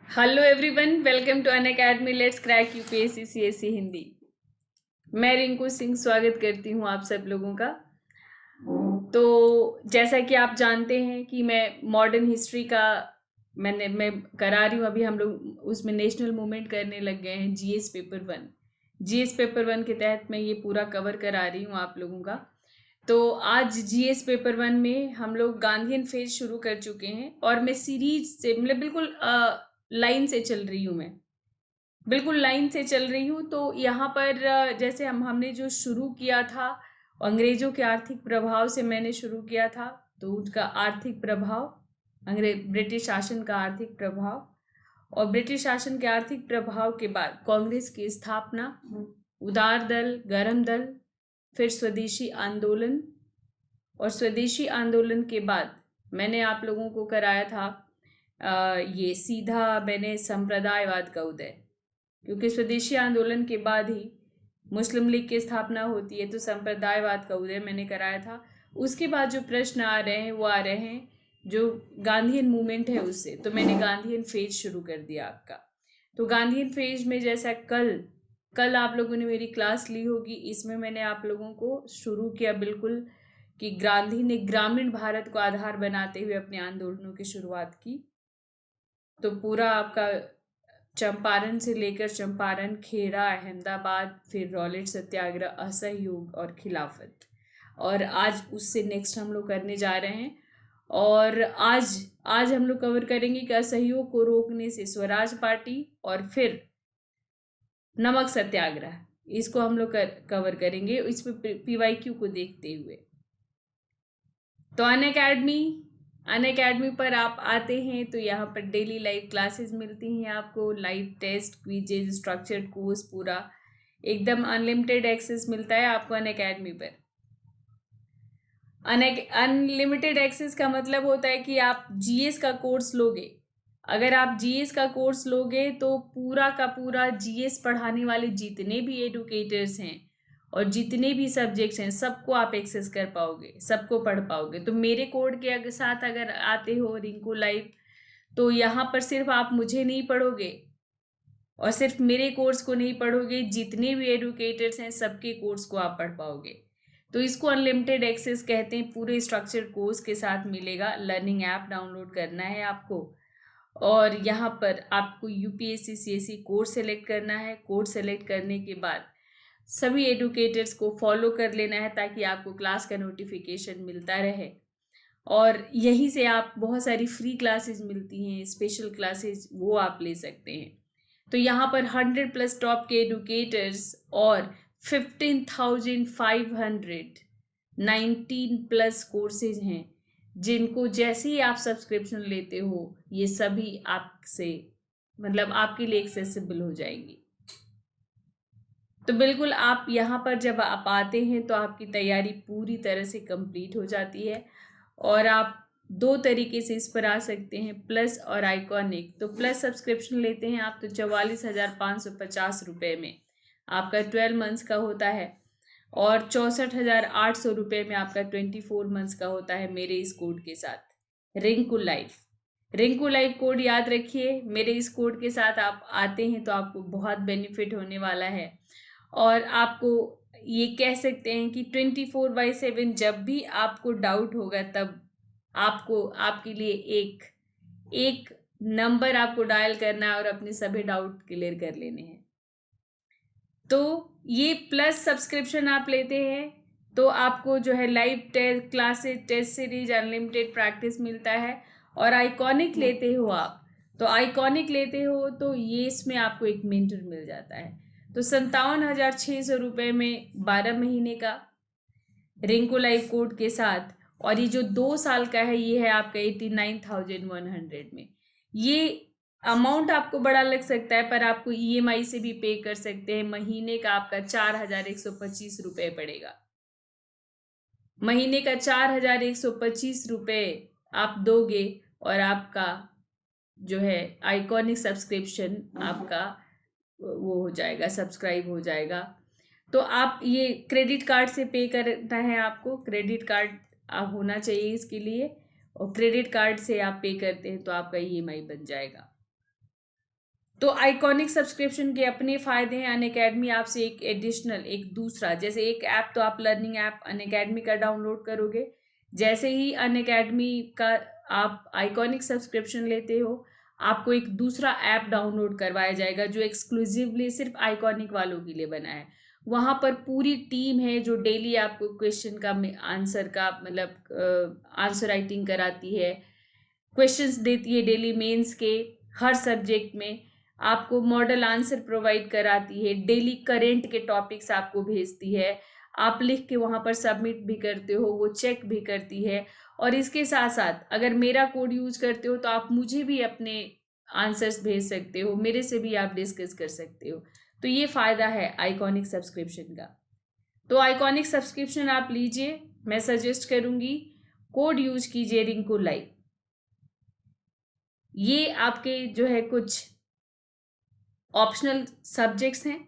Hello everyone, welcome to Unacademy. Let's crack UPSC CSC Hindi. मैं रिंकू सिंह स्वागत करती हूँ आप सब लोगों का। तो जैसा कि आप जानते हैं कि मैं मॉडर्न हिस्ट्री का मैं करा रही हूँ। अभी हम लोग उसमें नेशनल मूवमेंट करने लग गए हैं। GS paper one, GS paper one के तहत मैं ये पूरा कवर करा रही हूँ आप लोगों का। तो आज जीएस पेपर वन में हम लोग गांधीयन फेज शुरू कर चुके हैं और मैं सीरीज से मतलब बिल्कुल लाइन से चल रही हूँ। मैं बिल्कुल लाइन से चल रही हूँ। तो यहाँ पर जैसे हमने जो शुरू किया था, अंग्रेजों के आर्थिक प्रभाव से मैंने शुरू किया था। तो उसका आर्थिक प्रभाव, अंग्रेज ब्रिटिश शासन का आर्थिक प्रभाव, और ब्रिटिश शासन के आर्थिक प्रभाव के बाद कांग्रेस की स्थापना, उदार दल, गरम दल, फिर स्वदेशी आंदोलन, और स्वदेशी आंदोलन के बाद मैंने आप लोगों को कराया था ये सीधा मैंने संप्रदायवाद का उदय, क्योंकि स्वदेशी आंदोलन के बाद ही मुस्लिम लीग की स्थापना होती है। तो संप्रदायवाद का उदय मैंने कराया था। उसके बाद जो प्रश्न आ रहे हैं वो आ रहे हैं जो गांधीयन मूवमेंट है उससे। तो मैंने गांधीयन फेज शुरू कर दिया आपका। तो गांधीयन फेज में जैसा कल कल आप लोगों ने मेरी क्लास ली होगी, इसमें मैंने आप लोगों को शुरू किया बिल्कुल कि गांधी ने ग्रामीण भारत को आधार बनाते हुए अपने आंदोलनों की शुरुआत की। तो पूरा आपका चंपारण से लेकर चंपारण, खेड़ा, अहमदाबाद, फिर रॉलेट सत्याग्रह, असहयोग और खिलाफत, और आज उससे नेक्स्ट हम लोग करने जा रहे हैं। और आज आज हम लोग कवर करेंगे कि असहयोग को रोकने से स्वराज पार्टी, और फिर नमक सत्याग्रह, इसको हम लोग कवर करेंगे इसमें पीवाईक्यू को देखते हुए। तो अन अकेडमी पर आप आते हैं तो यहाँ पर डेली लाइव क्लासेस मिलती हैं आपको, live test, quizzes, structured course, पूरा एकदम अनलिमिटेड एक्सेस मिलता है आपको अन अकेडमी पर। अनलिमिटेड एक्सेस का मतलब होता है कि आप जीएस का कोर्स लोगे। अगर आप जीएस का कोर्स लोगे तो पूरा का पूरा जीएस पढ़ाने वाले जितने भी एडुकेटर्स हैं और जितने भी सब्जेक्ट्स हैं सबको आप एक्सेस कर पाओगे, सबको पढ़ पाओगे। तो मेरे कोड के साथ अगर आते हो रिंकू लाइव, तो यहाँ पर सिर्फ आप मुझे नहीं पढ़ोगे और सिर्फ मेरे कोर्स को नहीं पढ़ोगे, जितने भी एडुकेटर्स हैं सबके कोर्स को आप पढ़ पाओगे। तो इसको अनलिमिटेड एक्सेस कहते हैं। पूरे स्ट्रक्चर कोर्स के साथ मिलेगा। लर्निंग ऐप डाउनलोड करना है आपको, और यहाँ पर आपको यूपीएससी सीएससी कोर्स सेलेक्ट करना है। कोर्स सेलेक्ट करने के बाद सभी एडुकेटर्स को फॉलो कर लेना है ताकि आपको क्लास का नोटिफिकेशन मिलता रहे। और यहीं से आप बहुत सारी फ्री क्लासेस मिलती हैं, स्पेशल क्लासेस, वो आप ले सकते हैं। तो यहाँ पर 100+ टॉप के एडुकेटर्स और 15,519+ कोर्सेज हैं, जिनको जैसे ही आप सब्सक्रिप्शन लेते हो ये सभी आपसे मतलब आपके लिए एक्सेसिबल हो जाएंगी। तो बिल्कुल आप यहाँ पर जब आप आते हैं तो आपकी तैयारी पूरी तरह से कंप्लीट हो जाती है। और आप दो तरीके से इस पर आ सकते हैं, प्लस और आइकॉनिक। तो प्लस सब्सक्रिप्शन लेते हैं आप तो 44,550 में आपका 12 मंथ्स का होता है, और 64,800 में आपका 24 मंथ्स का होता है मेरे इस कोड के साथ, Rinku life. Rinku life code याद रखिए। मेरे इस कोड के साथ आप आते हैं तो आपको बहुत बेनिफिट होने वाला है। और आपको ये कह सकते हैं कि 24/7 जब भी आपको डाउट होगा तब आपको आपके लिए एक एक नंबर आपको डायल करना है और अपने सभी डाउट क्लियर कर लेने हैं। तो ये प्लस सब्सक्रिप्शन आप लेते हैं तो आपको जो है live test classes, test series, unlimited practice मिलता है। और आइकॉनिक लेते हो आप, तो आइकॉनिक लेते हो तो ये इसमें आपको एक मेंटर मिल जाता है। तो 57,600 में 12 महीने का रिंकू लाइव कोड के साथ, और ये जो 2 साल का है ये है आपका 89,100 में। ये अमाउंट आपको बड़ा लग सकता है पर आपको ईएमआई से भी पे कर सकते हैं। महीने का आपका 4,125 पड़ेगा। महीने का 4,125 आप दोगे और आपका जो है आइकॉनिक सब्सक्रिप्शन आपका वो हो जाएगा, सब्सक्राइब हो जाएगा। तो आप ये क्रेडिट कार्ड से पे करना है आपको। क्रेडिट कार्ड आप होना चाहिए इसके लिए, और क्रेडिट कार्ड से आप पे करते हैं तो आपका ईएमआई बन जाएगा। तो आइकॉनिक सब्सक्रिप्शन के अपने फ़ायदे हैं। अनअकैडमी आपसे एक एडिशनल, एक दूसरा, जैसे एक ऐप तो आप लर्निंग ऐप अनअकैडमी का डाउनलोड करोगे, जैसे ही अनअकैडमी का आप आइकॉनिक सब्सक्रिप्शन लेते हो, आपको एक दूसरा ऐप डाउनलोड करवाया जाएगा जो एक्सक्लूसिवली सिर्फ आइकॉनिक वालों के लिए बना है। वहाँ पर पूरी टीम है जो डेली आपको क्वेश्चन का आंसर का मतलब आंसर राइटिंग कराती है, क्वेश्चंस देती है डेली मेंस के हर सब्जेक्ट में, आपको मॉडल आंसर प्रोवाइड कराती है, डेली करेंट के टॉपिक्स आपको भेजती है, आप लिख के वहाँ पर सबमिट भी करते हो, वो चेक भी करती है। और इसके साथ साथ अगर मेरा कोड यूज करते हो तो आप मुझे भी अपने आंसर्स भेज सकते हो, मेरे से भी आप डिस्कस कर सकते हो। तो ये फ़ायदा है आइकॉनिक सब्सक्रिप्शन का। तो आइकॉनिक सब्सक्रिप्शन आप लीजिए, मैं सजेस्ट करूँगी कोड यूज कीजिए रिंकू लाइव। ये आपके जो है कुछ ऑप्शनल सब्जेक्ट्स हैं,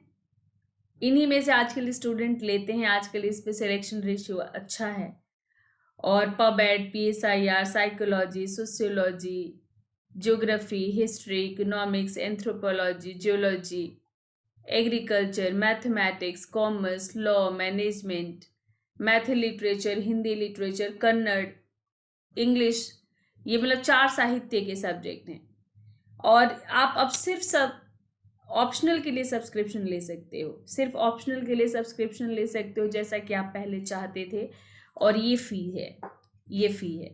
इन्हीं में से आजकल स्टूडेंट लेते हैं, आजकल इस पे सिलेक्शन रेशियो अच्छा है। और pub ad, PSIR, psychology, sociology, geography, history, economics, anthropology, geology, agriculture, mathematics, commerce, law, management, मैथ literature, Hindi literature, Kannada, English, ये मतलब 4 साहित्य के सब्जेक्ट हैं। और आप अब सिर्फ सब ऑप्शनल के लिए सब्सक्रिप्शन ले सकते हो, सिर्फ ऑप्शनल के लिए सब्सक्रिप्शन ले सकते हो जैसा कि आप पहले चाहते थे। और ये फ़ी है, ये फ़ी है।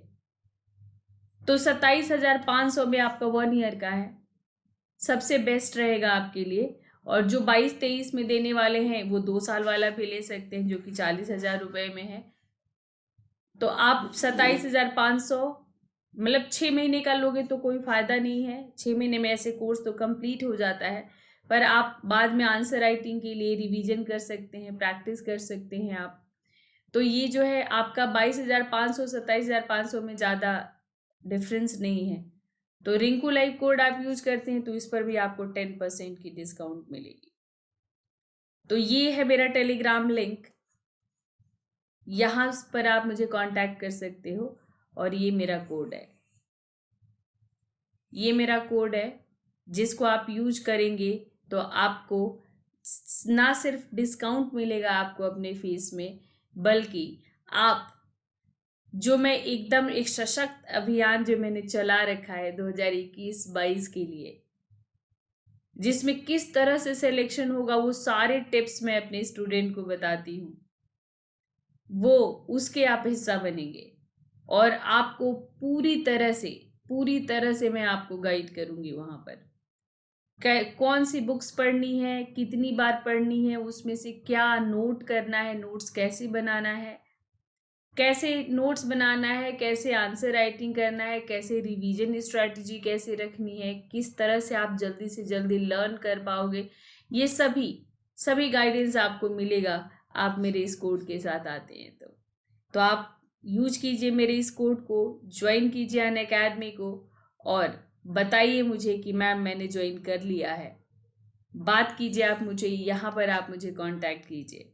तो 27,500 में आपका 1 ईयर का है, सबसे बेस्ट रहेगा आपके लिए। और जो 22-23 में देने वाले हैं वो 2 साल वाला भी ले सकते हैं जो कि 40,000 रुपये में है। तो आप 27,500 मतलब 6 महीने का लोगे तो कोई फ़ायदा नहीं है, 6 महीने में ऐसे कोर्स तो कंप्लीट हो जाता है, पर आप बाद में आंसर राइटिंग के लिए रिवीजन कर सकते हैं, प्रैक्टिस कर सकते हैं आप। तो ये जो है आपका 22,500 27,500 में ज़्यादा डिफरेंस नहीं है। तो रिंकू लाइव कोड आप यूज करते हैं तो इस पर भी आपको 10% की डिस्काउंट मिलेगी। तो ये है मेरा टेलीग्राम लिंक, यहाँ पर आप मुझे कांटेक्ट कर सकते हो। और ये मेरा कोड है, ये मेरा कोड है जिसको आप यूज करेंगे तो आपको ना सिर्फ डिस्काउंट मिलेगा आपको अपने फीस में, बल्कि आप जो मैं एकदम एक सशक्त अभियान जो मैंने चला रखा है 2021-22 के लिए, जिसमें किस तरह से सिलेक्शन होगा वो सारे टिप्स मैं अपने स्टूडेंट को बताती हूँ, वो उसके आप हिस्सा बनेंगे। और आपको पूरी तरह से मैं आपको गाइड करूँगी वहाँ पर कौन सी बुक्स पढ़नी है, कितनी बार पढ़नी है, उसमें से क्या नोट करना है, नोट्स कैसे बनाना है, कैसे नोट्स बनाना है, कैसे आंसर राइटिंग करना है, कैसे रिवीजन स्ट्रेटजी कैसे रखनी है, किस तरह से आप जल्दी से जल्दी लर्न कर पाओगे, ये सभी गाइडेंस आपको मिलेगा आप मेरे इस कोड के साथ आते हैं तो आप यूज कीजिए मेरे इस कोड को, ज्वाइन कीजिए अनअकैडमी को और बताइए मुझे कि मैम मैंने ज्वाइन कर लिया है। बात कीजिए आप मुझे, यहाँ पर आप मुझे कांटेक्ट कीजिए।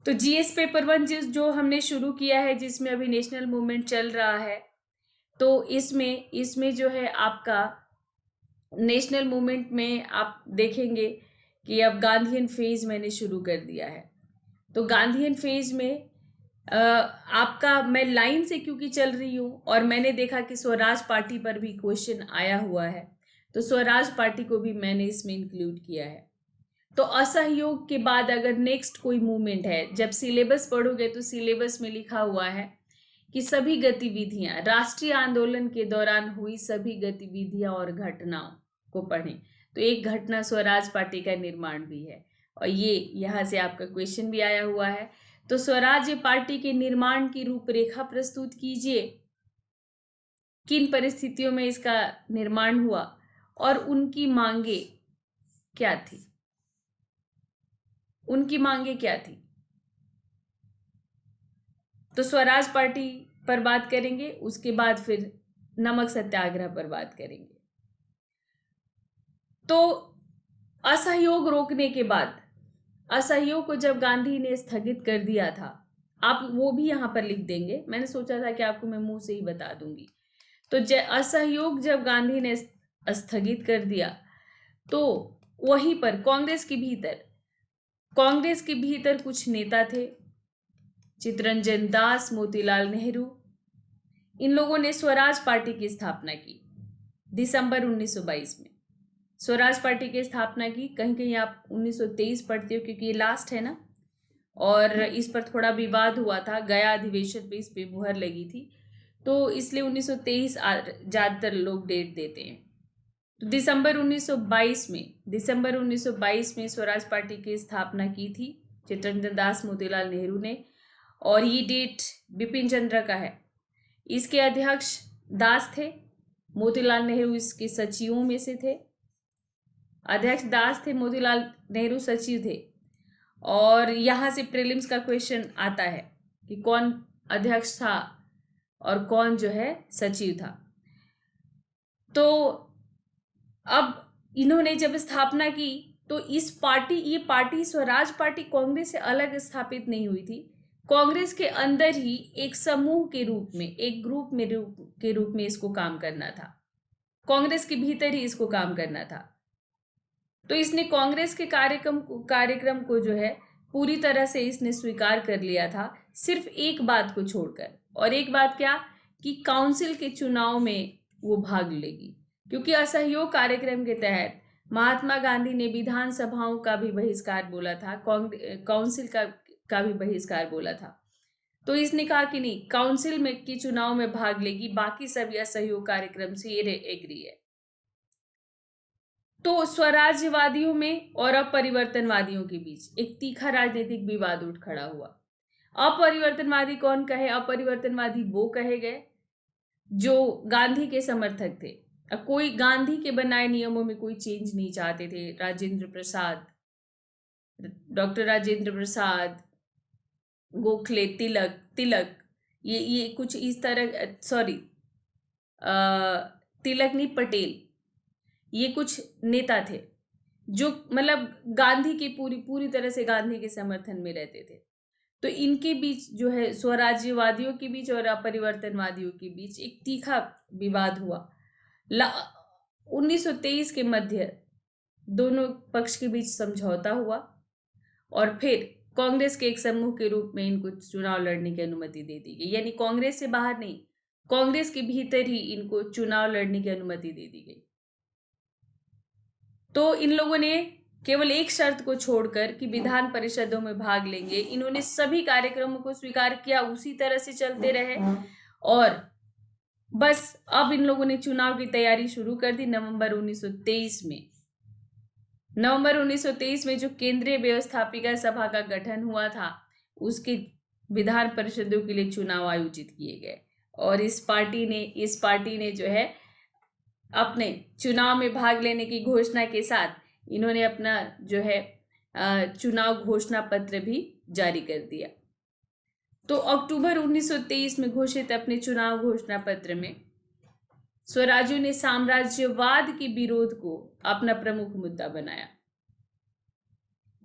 तो जीएस पेपर 1 जो हमने शुरू किया है, जिसमें अभी नेशनल मूवमेंट चल रहा है, तो इसमें जो है आपका नेशनल मूवमेंट में आप देखेंगे कि अब गांधीयन फेज मैंने शुरू कर दिया है। तो गांधीयन फेज में आपका मैं लाइन से क्योंकि चल रही हूँ और मैंने देखा कि स्वराज पार्टी पर भी क्वेश्चन आया हुआ है, तो स्वराज पार्टी को भी मैंने इसमें इंक्लूड किया है। तो असहयोग के बाद अगर नेक्स्ट कोई मूवमेंट है, जब सिलेबस पढ़ोगे तो सिलेबस में लिखा हुआ है कि सभी गतिविधियां, राष्ट्रीय आंदोलन के दौरान हुई सभी गतिविधियां और घटनाओं को पढ़ें। तो एक घटना स्वराज पार्टी का निर्माण भी है और ये यहाँ से आपका क्वेश्चन भी आया हुआ है। तो स्वराज्य पार्टी के निर्माण की रूपरेखा प्रस्तुत कीजिए, किन परिस्थितियों में इसका निर्माण हुआ और उनकी मांगे क्या थी, उनकी मांगे क्या थी। तो स्वराज पार्टी पर बात करेंगे, उसके बाद फिर नमक सत्याग्रह पर बात करेंगे। तो असहयोग रोकने के बाद, असहयोग को जब गांधी ने स्थगित कर दिया था, आप वो भी यहाँ पर लिख देंगे, मैंने सोचा था कि आपको मैं मुंह से ही बता दूंगी। तो असहयोग जब गांधी ने स्थगित कर दिया, तो वहीं पर कांग्रेस के भीतर कुछ नेता थे, चित्तरंजन दास, मोतीलाल नेहरू, इन लोगों ने स्वराज पार्टी की स्थापना की दिसंबर 1922 में। स्वराज पार्टी की स्थापना की, कहीं कहीं आप 1923 पढ़ते हो क्योंकि ये लास्ट है ना, और इस पर थोड़ा विवाद हुआ था, गया अधिवेशन पे इस पे मुहर लगी थी, तो इसलिए 1923 ज़्यादातर लोग डेट देते हैं। तो दिसंबर 1922 में स्वराज पार्टी की स्थापना की थी चित्तरंजन दास, मोतीलाल नेहरू ने, और ये डेट बिपिन चंद्र का है। इसके अध्यक्ष दास थे, मोतीलाल नेहरू इसके सचिवों में से थे। अध्यक्ष दास थे, मोतीलाल नेहरू सचिव थे। और यहाँ से प्रीलिम्स का क्वेश्चन आता है कि कौन अध्यक्ष था और कौन जो है सचिव था। तो अब इन्होंने जब स्थापना की तो ये पार्टी स्वराज पार्टी कांग्रेस से अलग स्थापित नहीं हुई थी। कांग्रेस के अंदर ही एक समूह के रूप में, एक ग्रुप के रूप में इसको काम करना था, कांग्रेस के भीतर ही इसको काम करना था। तो इसने कांग्रेस के कार्यक्रम को जो है पूरी तरह से इसने स्वीकार कर लिया था, सिर्फ एक बात को छोड़कर। और एक बात क्या, कि काउंसिल के चुनाव में वो भाग लेगी, क्योंकि असहयोग कार्यक्रम के तहत महात्मा गांधी ने विधानसभाओं का भी बहिष्कार बोला था, काउंसिल का भी बहिष्कार बोला था। तो इसने कहा कि नहीं, काउंसिल में की चुनाव में भाग लेगी, बाकी सभी असहयोग कार्यक्रम से ये एग्री है। तो स्वराज्यवादियों में और अपरिवर्तनवादियों के बीच एक तीखा राजनीतिक विवाद उठ खड़ा हुआ। अपरिवर्तनवादी कौन कहे? अपरिवर्तनवादी वो कहे गए जो गांधी के समर्थक थे। अब कोई गांधी के बनाए नियमों में कोई चेंज नहीं चाहते थे। डॉक्टर राजेंद्र प्रसाद, गोखले, तिलक, ये कुछ इस तरह, तिलक नहीं, पटेल, ये कुछ नेता थे जो मतलब गांधी की पूरी तरह से गांधी के समर्थन में रहते थे। तो इनके बीच जो है, स्वराज्यवादियों के बीच और अपरिवर्तनवादियों के बीच एक तीखा विवाद हुआ। 1923 के मध्य दोनों पक्ष के बीच समझौता हुआ और फिर कांग्रेस के एक समूह के रूप में इनको चुनाव लड़ने की अनुमति दे दी गई। यानी कांग्रेस से बाहर नहीं, कांग्रेस के भीतर ही इनको चुनाव लड़ने की अनुमति दे दी गई। तो इन लोगों ने केवल एक शर्त को छोड़कर कि विधान परिषदों में भाग लेंगे, इन्होंने सभी कार्यक्रमों को स्वीकार किया, उसी तरह से चलते रहे। और बस अब इन लोगों ने चुनाव की तैयारी शुरू कर दी। नवंबर 1923 में जो केंद्रीय व्यवस्थापिका सभा का गठन हुआ था, उसके विधान परिषदों के लिए चुनाव आयोजित किए गए। और इस पार्टी ने जो है अपने चुनाव में भाग लेने की घोषणा के साथ इन्होंने अपना जो है चुनाव घोषणा पत्र भी जारी कर दिया। तो अक्टूबर 1923 में घोषित अपने चुनाव घोषणा पत्र में स्वराज्यों ने साम्राज्यवाद के विरोध को अपना प्रमुख मुद्दा बनाया।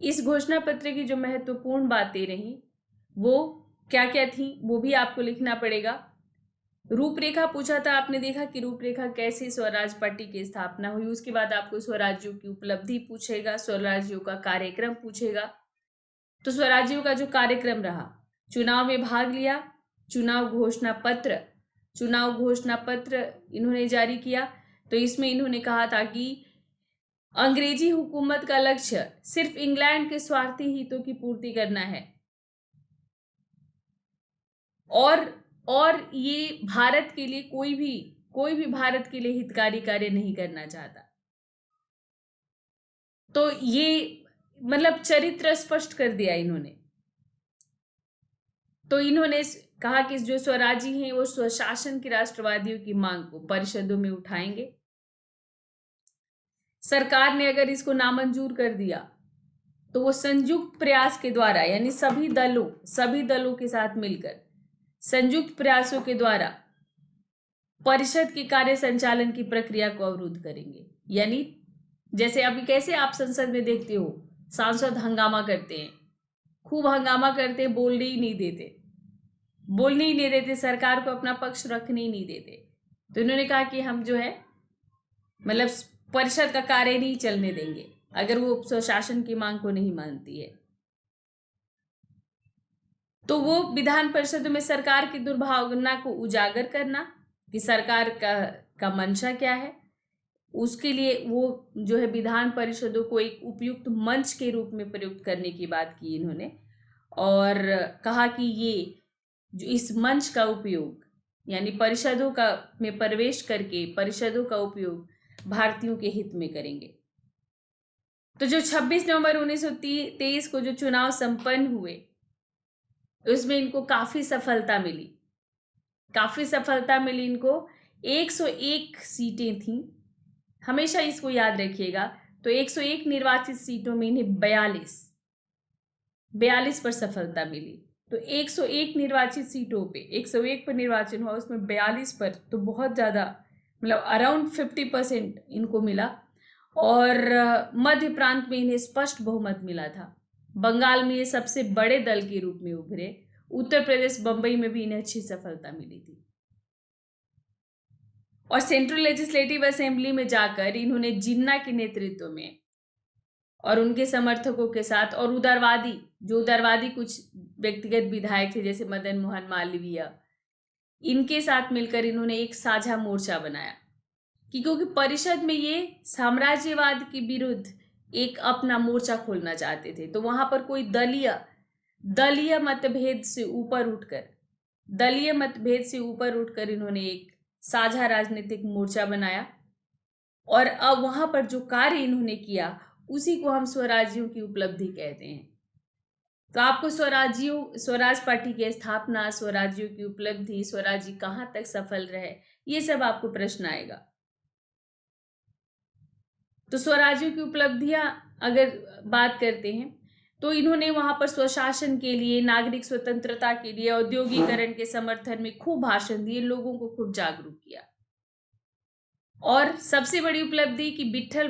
इस घोषणा पत्र की जो महत्वपूर्ण बातें रही वो क्या क्या थी, वो भी आपको लिखना पड़ेगा। रूपरेखा पूछा था, आपने देखा कि रूपरेखा कैसे स्वराज पार्टी की स्थापना हुई। उसके बाद आपको स्वराज्यों की उपलब्धि पूछेगा, स्वराज्यों का कार्यक्रम पूछेगा। तो स्वराज्यों का जो कार्यक्रम रहा, चुनाव में भाग लिया, चुनाव घोषणा पत्र इन्होंने जारी किया। तो इसमें इन्होंने कहा था कि अंग्रेजी हुकूमत का लक्ष्य सिर्फ इंग्लैंड के स्वार्थी हितों की पूर्ति करना है और ये भारत के लिए कोई भी भारत के लिए हितकारी कार्य नहीं करना चाहता। तो ये मतलब चरित्र स्पष्ट कर दिया इन्होंने। तो इन्होंने कहा कि जो स्वराजी हैं वो स्वशासन के राष्ट्रवादियों की मांग को परिषदों में उठाएंगे। सरकार ने अगर इसको नामंजूर कर दिया तो वो संयुक्त प्रयास के द्वारा, यानी सभी दलों के साथ मिलकर संयुक्त प्रयासों के द्वारा परिषद के कार्य संचालन की प्रक्रिया को अवरुद्ध करेंगे। यानी जैसे अभी कैसे आप संसद में देखते हो, सांसद हंगामा करते हैं, खूब हंगामा करते हैं, बोलने ही नहीं देते, सरकार को अपना पक्ष रखने ही नहीं देते। तो इन्होंने कहा कि हम जो है मतलब परिषद का कार्य नहीं चलने देंगे अगर वो स्वशासन की मांग को नहीं मानती है। तो वो विधान परिषदों में सरकार की दुर्भावना को उजागर करना कि सरकार का मंशा क्या है, उसके लिए वो जो है विधान परिषदों को एक उपयुक्त मंच के रूप में प्रयुक्त करने की बात की इन्होंने। और कहा कि ये जो इस मंच का उपयोग यानी परिषदों का में प्रवेश करके परिषदों का उपयोग भारतीयों के हित में करेंगे। तो जो 26 नवंबर 1923 को जो चुनाव संपन्न हुए उसमें इनको काफी सफलता मिली इनको 101 सीटें थीं। हमेशा इसको याद रखिएगा। तो 101 निर्वाचित सीटों में इन्हें 42 पर सफलता मिली। तो 101 निर्वाचित सीटों पे 101 पर निर्वाचन हुआ, उसमें 42 पर, तो बहुत ज़्यादा मतलब अराउंड 50% इनको मिला। और मध्य प्रांत में इन्हें स्पष्ट बहुमत मिला था। बंगाल में ये सबसे बड़े दल के रूप में उभरे। उत्तर प्रदेश बंबई में भी इन्हें अच्छी सफलता मिली थी। और सेंट्रल लेजिस्लेटिव असेंबली में जाकर इन्होंने जिन्ना के नेतृत्व में और उनके समर्थकों के साथ और उदारवादी कुछ व्यक्तिगत विधायक थे जैसे मदन मोहन मालवीय, इनके साथ मिलकर इन्होंने एक साझा मोर्चा बनाया कि क्योंकि परिषद में ये साम्राज्यवाद के विरुद्ध एक अपना मोर्चा खोलना चाहते थे। तो वहां पर कोई दलीय मतभेद से ऊपर उठकर इन्होंने एक साझा राजनीतिक मोर्चा बनाया। और अब वहां पर जो कार्य इन्होंने किया उसी को हम स्वराज्यों की उपलब्धि कहते हैं। तो आपको स्वराज पार्टी की स्थापना, स्वराज्यों की उपलब्धि, स्वराज्य कहां तक सफल रहे, ये सब आपको प्रश्न आएगा। तो स्वराज्यों की उपलब्धियां अगर बात करते हैं तो इन्होंने वहां पर स्वशासन के लिए, नागरिक स्वतंत्रता के लिए, औद्योगिकरण के समर्थन में खूब भाषण दिए, लोगों को खूब जागरूक किया। और सबसे बड़ी उपलब्धि कि विठल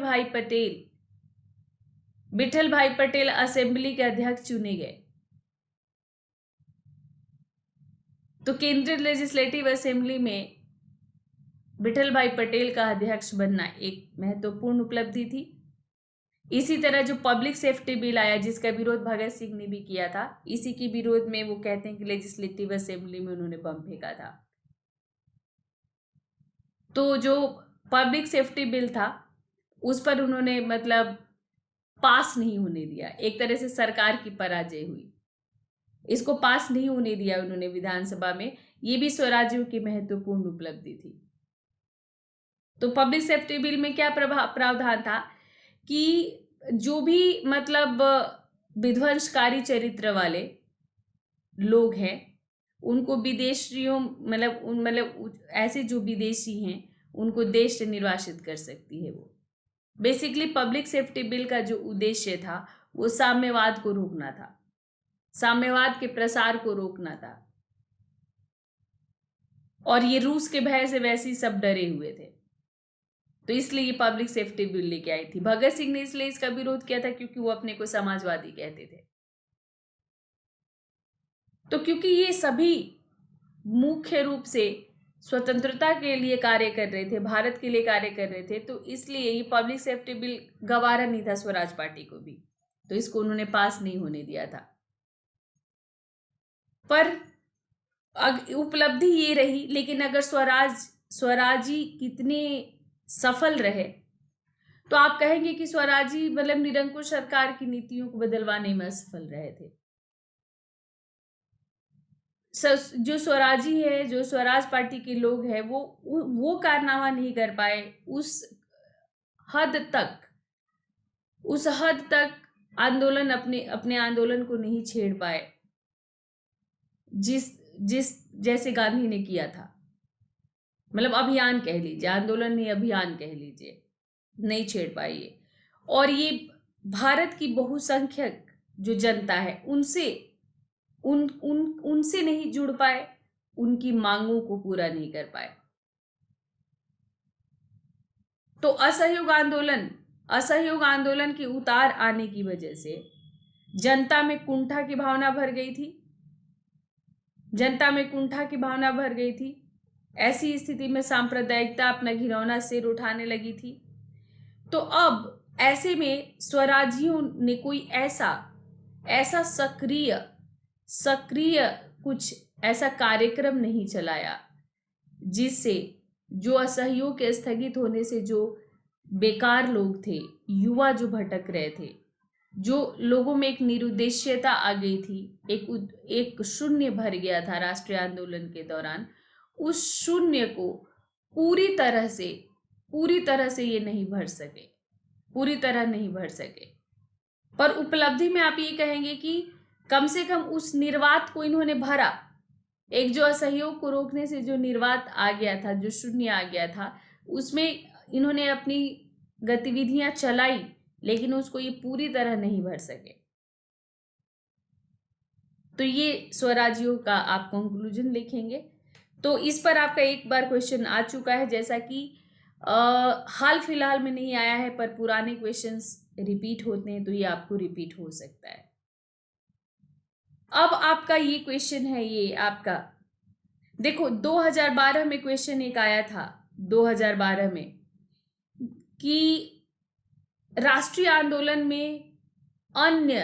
भाई पटेल असेंबली के अध्यक्ष चुने गए। तो केंद्रीय लेजिस्लेटिव असेंबली में विठल भाई पटेल का अध्यक्ष बनना एक महत्वपूर्ण उपलब्धि थी। इसी तरह जो पब्लिक सेफ्टी बिल आया जिसका विरोध भगत सिंह ने भी किया था, इसी के विरोध में वो कहते हैं कि लेजिस्लेटिव असेंबली में उन्होंने बम फेंका था। तो जो पब्लिक सेफ्टी बिल था उस पर उन्होंने मतलब पास नहीं होने दिया। एक तरह से सरकार की पराजय हुई, इसको पास नहीं होने दिया उन्होंने विधानसभा में। ये भी स्वराज्यों की महत्वपूर्ण उपलब्धि थी। तो पब्लिक सेफ्टी बिल में क्या प्रावधान था कि जो भी मतलब विध्वंसकारी चरित्र वाले लोग हैं उनको विदेशियों मतलब ऐसे जो विदेशी हैं उनको देश से निर्वासित कर सकती है वो। बेसिकली पब्लिक सेफ्टी बिल का जो उद्देश्य था वो साम्यवाद को रोकना था, साम्यवाद के प्रसार को रोकना था। और ये रूस के भय से वैसे ही सब डरे हुए थे, तो इसलिए ये पब्लिक सेफ्टी बिल लेके आई थी। भगत सिंह ने इसलिए इसका विरोध किया था क्योंकि वो अपने को समाजवादी कहते थे। तो क्योंकि ये सभी मुख्य रूप से स्वतंत्रता के लिए कार्य कर रहे थे, भारत के लिए कार्य कर रहे थे, तो इसलिए ये पब्लिक सेफ्टी बिल गवारा नहीं था स्वराज पार्टी को भी, तो इसको उन्होंने पास नहीं होने दिया था। पर उपलब्धि ये रही। लेकिन अगर स्वराजी कितने सफल रहे तो आप कहेंगे कि स्वराजी मतलब निरंकुश सरकार की नीतियों को बदलवाने में असफल रहे थे। जो स्वराजी है, जो स्वराज पार्टी के लोग हैं, वो कारनामा नहीं कर पाए उस हद तक आंदोलन अपने आंदोलन को नहीं छेड़ पाए जिस जैसे गांधी ने किया था। मतलब अभियान कह लीजिए, आंदोलन नहीं अभियान कह लीजिए, नहीं छेड़ पाई। और ये भारत की बहुसंख्यक जो जनता है उनसे नहीं जुड़ पाए, उनकी मांगों को पूरा नहीं कर पाए। तो असहयोग आंदोलन के उतार आने की वजह से जनता में कुंठा की भावना भर गई थी। ऐसी स्थिति में सांप्रदायिकता अपना घिनौना सिर उठाने लगी थी। तो अब ऐसे में स्वराज्यों ने कोई ऐसा ऐसा सक्रिय सक्रिय कुछ ऐसा कार्यक्रम नहीं चलाया जिससे जो असहयोग के स्थगित होने से जो बेकार लोग थे, युवा जो भटक रहे थे, जो लोगों में एक निरुद्देश्यता आ गई थी, एक शून्य भर गया था राष्ट्रीय आंदोलन के दौरान, उस शून्य को पूरी तरह से ये नहीं भर सके, पूरी तरह नहीं भर सके। पर उपलब्धि में आप ये कहेंगे कि कम से कम उस निर्वात को इन्होंने भरा। एक जो असहयोग को रोकने से जो निर्वात आ गया था, जो शून्य आ गया था, उसमें इन्होंने अपनी गतिविधियां चलाई, लेकिन उसको ये पूरी तरह नहीं भर सके। तो ये स्वराज्यों का आप कंक्लूजन लिखेंगे। तो इस पर आपका एक बार क्वेश्चन आ चुका है, जैसा कि हाल फिलहाल में नहीं आया है, पर पुराने क्वेश्चंस रिपीट होते हैं, तो ये आपको रिपीट हो सकता है। अब आपका ये क्वेश्चन है, ये आपका देखो 2012 में क्वेश्चन एक आया था 2012 में कि राष्ट्रीय आंदोलन में अन्य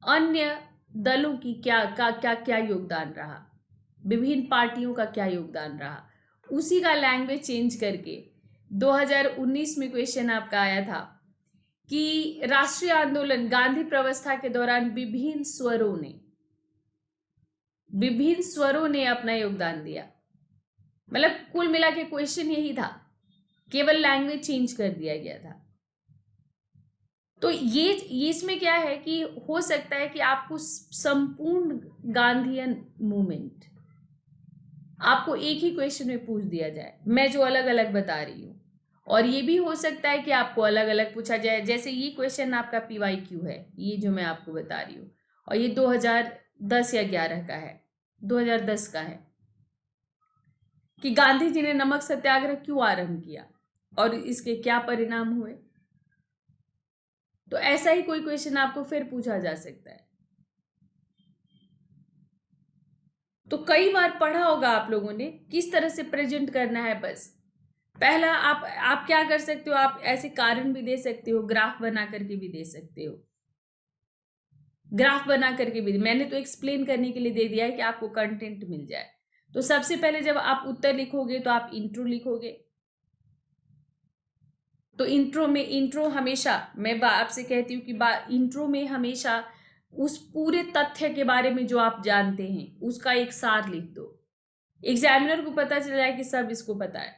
अन्य दलों की क्या योगदान रहा, विभिन्न पार्टियों का क्या योगदान रहा। उसी का लैंग्वेज चेंज करके 2019 में क्वेश्चन आपका आया था कि राष्ट्रीय आंदोलन गांधी प्रवस्था के दौरान विभिन्न स्वरों ने अपना योगदान दिया। मतलब कुल मिला के क्वेश्चन यही था, केवल लैंग्वेज चेंज कर दिया गया था। तो ये इसमें क्या है कि हो सकता है कि आपको संपूर्ण गांधीयन मूवमेंट आपको एक ही क्वेश्चन में पूछ दिया जाए, मैं जो अलग अलग बता रही हूँ। और ये भी हो सकता है कि आपको अलग अलग पूछा जाए, जैसे ये क्वेश्चन आपका PYQ है, ये जो मैं आपको बता रही हूँ, और ये 2010 या 11 का है, 2010 का है कि गांधी जी ने नमक सत्याग्रह क्यों आरंभ किया और इसके क्या परिणाम हुए। तो ऐसा ही कोई क्वेश्चन आपको फिर पूछा जा सकता है। तो कई बार पढ़ा होगा आप लोगों ने किस तरह से प्रेजेंट करना है। बस पहला आप क्या कर सकते हो, आप ऐसे कारण भी दे सकते हो, ग्राफ बना करके भी दे सकते हो, ग्राफ बना करके भी। मैंने तो एक्सप्लेन करने के लिए दे दिया है कि आपको कंटेंट मिल जाए। तो सबसे पहले जब आप उत्तर लिखोगे तो आप इंट्रो लिखोगे। तो इंट्रो हमेशा मैं आपसे कहती हूँ कि इंट्रो में हमेशा उस पूरे तथ्य के बारे में जो आप जानते हैं उसका एक सार लिख दो। एग्जामिनर को पता चल जाए कि सब इसको पता है।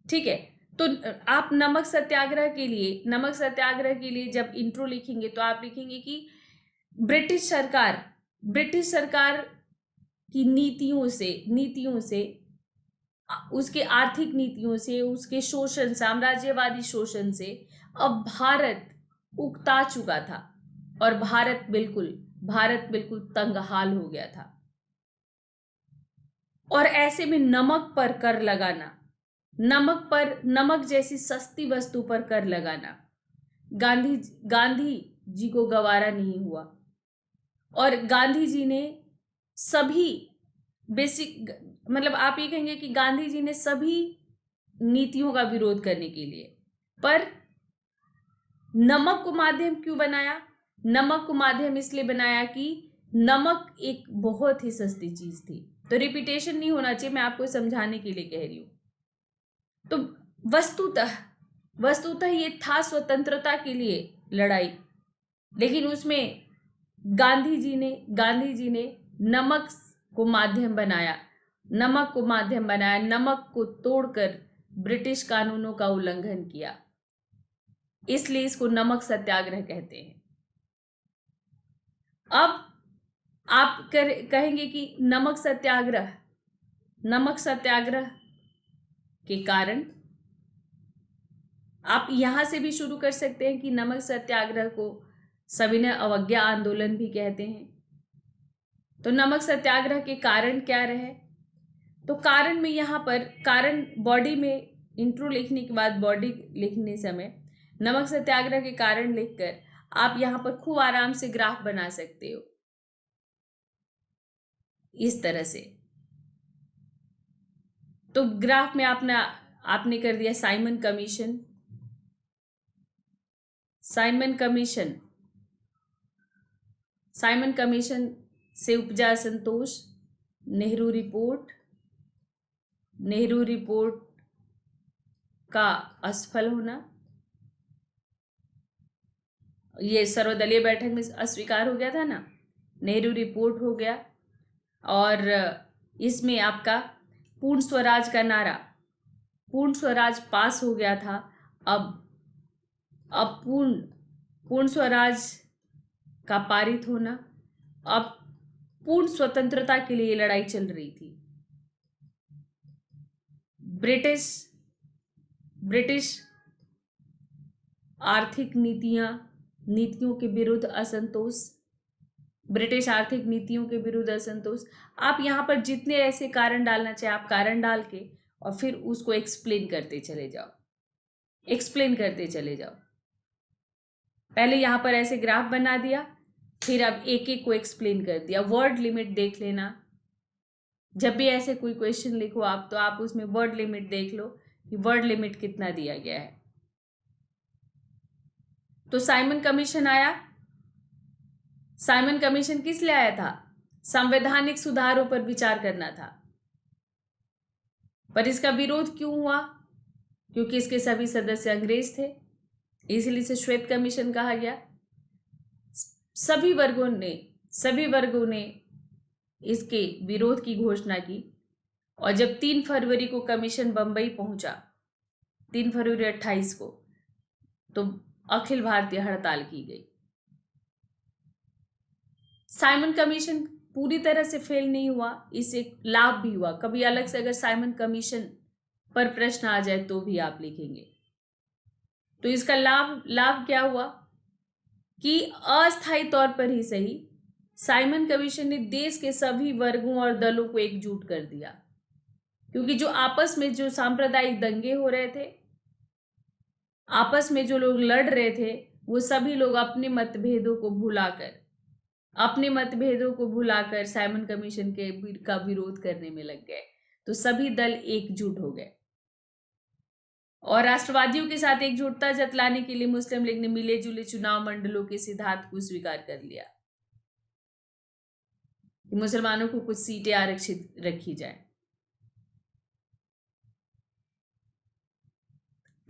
ठीक है, तो आप नमक सत्याग्रह के लिए जब इंट्रो लिखेंगे तो आप लिखेंगे कि ब्रिटिश सरकार की नीतियों से उसके आर्थिक नीतियों से, उसके शोषण, साम्राज्यवादी शोषण से अब भारत उकता चुका था और भारत बिल्कुल तंगहाल हो गया था। और ऐसे में नमक पर कर लगाना, नमक जैसी सस्ती वस्तु पर कर लगाना गांधी जी को गवारा नहीं हुआ। और गांधी जी ने सभी बेसिक, मतलब आप ये कहेंगे कि गांधी जी ने सभी नीतियों का विरोध करने के लिए, पर नमक को माध्यम क्यों बनाया? नमक को माध्यम इसलिए बनाया कि नमक एक बहुत ही सस्ती चीज थी। तो रिपीटेशन नहीं होना चाहिए, मैं आपको समझाने के लिए कह रही हूं। तो वस्तुतः ये था स्वतंत्रता के लिए लड़ाई, लेकिन उसमें गांधी जी ने नमक को माध्यम बनाया, नमक को तोड़कर ब्रिटिश कानूनों का उल्लंघन किया, इसलिए इसको नमक सत्याग्रह कहते हैं। अब आप कहेंगे कि नमक सत्याग्रह के कारण आप यहां से भी शुरू कर सकते हैं कि नमक सत्याग्रह को सविनय अवज्ञा आंदोलन भी कहते हैं। तो नमक सत्याग्रह के कारण क्या रहे? तो कारण में यहां पर कारण बॉडी में इंट्रो लिखने के बाद बॉडी लिखने समय नमक सत्याग्रह के कारण लिखकर आप यहां पर खूब आराम से ग्राफ बना सकते हो। इस तरह से। तो ग्राफ में आपने कर दिया साइमन कमीशन। साइमन कमीशन से उपजा असंतोष, नेहरू रिपोर्ट, नेहरू रिपोर्ट का असफल होना, ये सर्वदलीय बैठक में अस्वीकार हो गया था ना, नेहरू रिपोर्ट हो गया। और इसमें आपका पूर्ण स्वराज का नारा, पूर्ण स्वराज पास हो गया था। अब पूर्ण स्वराज का पारित होना, अब पूर्ण स्वतंत्रता के लिए लड़ाई चल रही थी। ब्रिटिश आर्थिक नीतियों के विरुद्ध असंतोष, ब्रिटिश आर्थिक नीतियों के विरुद्ध असंतोष। आप यहाँ पर जितने ऐसे कारण डालना चाहे आप कारण डाल के और फिर उसको एक्सप्लेन करते चले जाओ। पहले यहाँ पर ऐसे ग्राफ बना दिया, फिर अब एक एक को एक्सप्लेन कर दिया। वर्ड लिमिट देख लेना, जब भी ऐसे कोई क्वेश्चन लिखो आप, तो आप उसमें वर्ड लिमिट देख लो कि वर्ड लिमिट कितना दिया गया है। तो साइमन कमीशन आया। साइमन कमीशन किस लिए आया था? संवैधानिक सुधारों पर विचार करना था। पर इसका विरोध क्यों हुआ? क्योंकि इसके सभी सदस्य अंग्रेज थे, इसलिए इसे श्वेत कमीशन कहा गया। सभी वर्गों ने इसके विरोध की घोषणा की। और जब 3 फरवरी को कमीशन बंबई पहुंचा, 3 फरवरी 28 को, तो अखिल भारतीय हड़ताल की गई। साइमन कमीशन पूरी तरह से फेल नहीं हुआ, इससे लाभ भी हुआ। कभी अलग से अगर साइमन कमीशन पर प्रश्न आ जाए तो भी आप लिखेंगे। तो इसका लाभ क्या हुआ कि अस्थायी तौर पर ही सही, साइमन कमीशन ने देश के सभी वर्गों और दलों को एकजुट कर दिया। क्योंकि जो आपस में जो सांप्रदायिक दंगे हो रहे थे, आपस में जो लोग लड़ रहे थे, वो सभी लोग अपने मतभेदों को भुलाकर साइमन कमीशन का विरोध करने में लग गए। तो सभी दल एकजुट हो गए और राष्ट्रवादियों के साथ एकजुटता जतलाने के लिए मुस्लिम लीग ने मिले जुले चुनाव मंडलों के सिद्धांत को स्वीकार कर लिया कि मुसलमानों को कुछ सीटें आरक्षित रखी जाए।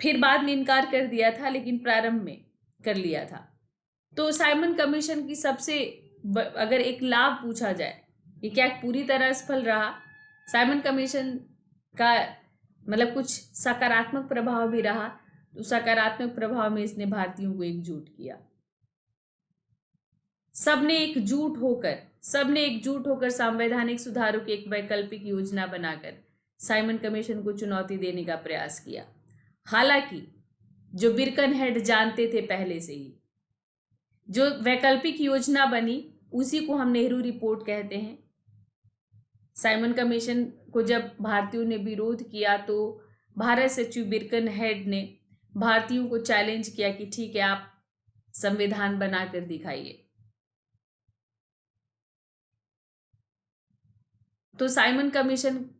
फिर बाद में इनकार कर दिया था, लेकिन प्रारंभ में कर लिया था। तो साइमन कमीशन की अगर एक लाभ पूछा जाए, ये क्या पूरी तरह असफल रहा? साइमन कमीशन का मतलब कुछ सकारात्मक प्रभाव भी रहा। तो सकारात्मक प्रभाव में इसने भारतीयों को एकजुट किया। सबने एकजुट होकर संवैधानिक सुधारों की एक वैकल्पिक योजना बनाकर साइमन कमीशन को चुनौती देने का प्रयास किया। हालांकि जो बिरकनहेड जानते थे पहले से ही, जो वैकल्पिक योजना बनी उसी को हम नेहरू रिपोर्ट कहते हैं। साइमन कमीशन को जब भारतीयों ने विरोध किया तो भारत सचिव बिरकनहेड ने भारतीयों को चैलेंज किया कि ठीक है, आप संविधान बनाकर दिखाइए। तो साइमन कमीशन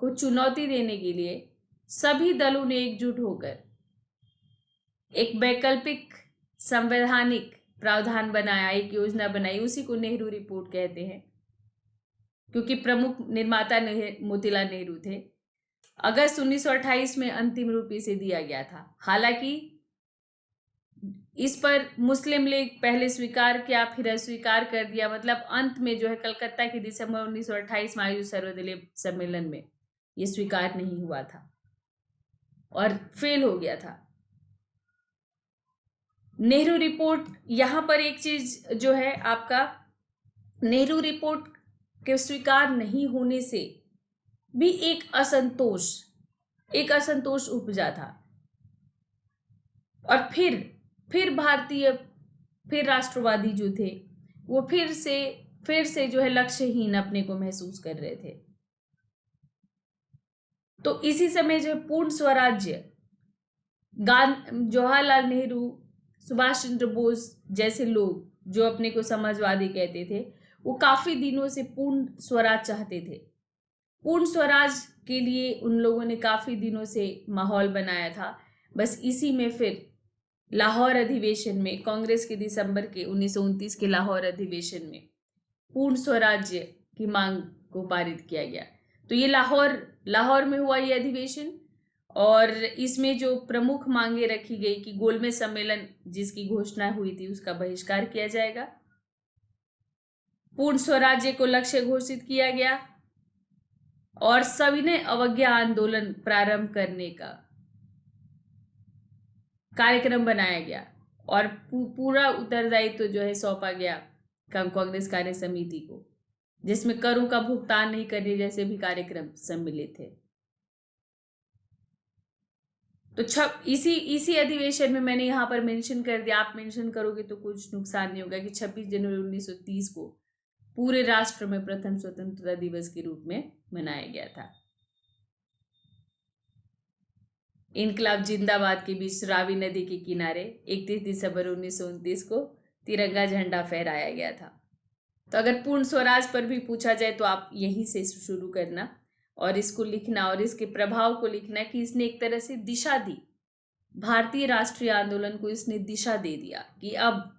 को चुनौती देने के लिए सभी दलों ने एकजुट होकर एक वैकल्पिक संवैधानिक प्रावधान बनाया, एक योजना बनाई, उसी को नेहरू रिपोर्ट कहते हैं। क्योंकि प्रमुख निर्माता मोतीलाल नेहरू थे। अगस्त 1928 में अंतिम रूप इसे दिया गया था। हालांकि इस पर मुस्लिम लीग पहले स्वीकार किया, फिर अस्वीकार कर दिया। मतलब अंत में जो है कलकत्ता के दिसंबर 1928 में आयोजित सर्वदलीय सम्मेलन में ये स्वीकार नहीं हुआ था और फेल हो गया था। नेहरू रिपोर्ट, यहां पर एक चीज जो है आपका, नेहरू रिपोर्ट के स्वीकार नहीं होने से भी एक असंतोष उपजा था। और फिर राष्ट्रवादी जो थे वो फिर से जो है लक्ष्यहीन अपने को महसूस कर रहे थे। तो इसी समय जो पूर्ण स्वराज्य, जवाहरलाल नेहरू, सुभाष चंद्र बोस जैसे लोग जो अपने को समाजवादी कहते थे, वो काफी दिनों से पूर्ण स्वराज चाहते थे। पूर्ण स्वराज के लिए उन लोगों ने काफी दिनों से माहौल बनाया था। बस इसी में फिर लाहौर अधिवेशन में, कांग्रेस के दिसंबर के 1929 के लाहौर अधिवेशन में पूर्ण स्वराज्य की मांग को पारित किया गया। तो ये लाहौर में हुआ ये अधिवेशन, और इसमें जो प्रमुख मांगे रखी गई कि गोलमेज सम्मेलन जिसकी घोषणा हुई थी उसका बहिष्कार किया जाएगा, पूर्ण स्वराज्य को लक्ष्य घोषित किया गया, और सविनय अवज्ञा आंदोलन प्रारंभ करने का कार्यक्रम बनाया गया, और पूरा उत्तरदायित्व जो है सौंपा गया कांग्रेस कार्य समिति को, जिसमें करों का भुगतान नहीं करने जैसे भी कार्यक्रम सम्मिलित थे। तो इसी अधिवेशन में मैंने यहाँ पर मेंशन कर दिया, आप मेंशन करोगे तो कुछ नुकसान नहीं होगा, कि 26 जनवरी 1930 को पूरे राष्ट्र में प्रथम स्वतंत्रता दिवस के रूप में मनाया गया था। इनकलाब जिंदाबाद के बीच रावी नदी के किनारे 31 दिसंबर 1929 को तिरंगा झंडा फहराया गया था। तो अगर पूर्ण स्वराज पर भी पूछा जाए तो आप यहीं से शुरू करना और इसको लिखना, और इसके प्रभाव को लिखना कि इसने एक तरह से दिशा दी, भारतीय राष्ट्रीय आंदोलन को इसने दिशा दे दिया कि अब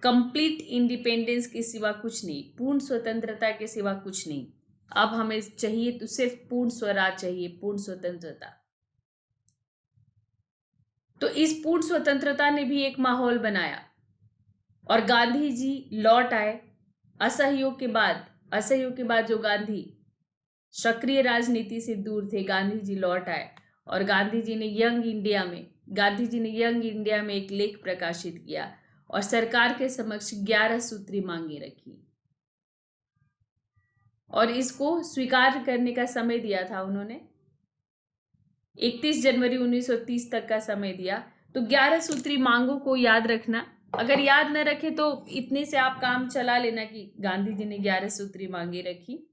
कंप्लीट इंडिपेंडेंस के सिवा कुछ नहीं, पूर्ण स्वतंत्रता के सिवा कुछ नहीं, अब हमें चाहिए तो सिर्फ पूर्ण स्वराज चाहिए, पूर्ण स्वतंत्रता। तो इस पूर्ण स्वतंत्रता ने भी एक माहौल बनाया, और गांधी जी लौट आए असहयोग के बाद जो गांधी सक्रिय राजनीति से दूर थे, गांधी जी लौट आए, और गांधी जी ने यंग इंडिया में एक लेख प्रकाशित किया और सरकार के समक्ष 11 सूत्री मांगे रखी, और इसको स्वीकार करने का समय दिया था उन्होंने, 31 जनवरी 1930 तक का समय दिया। तो 11 सूत्री मांगों को याद रखना, अगर याद न रखे तो इतने से आप काम चला लेना कि गांधी जी ने 11 सूत्री मांगे रखी।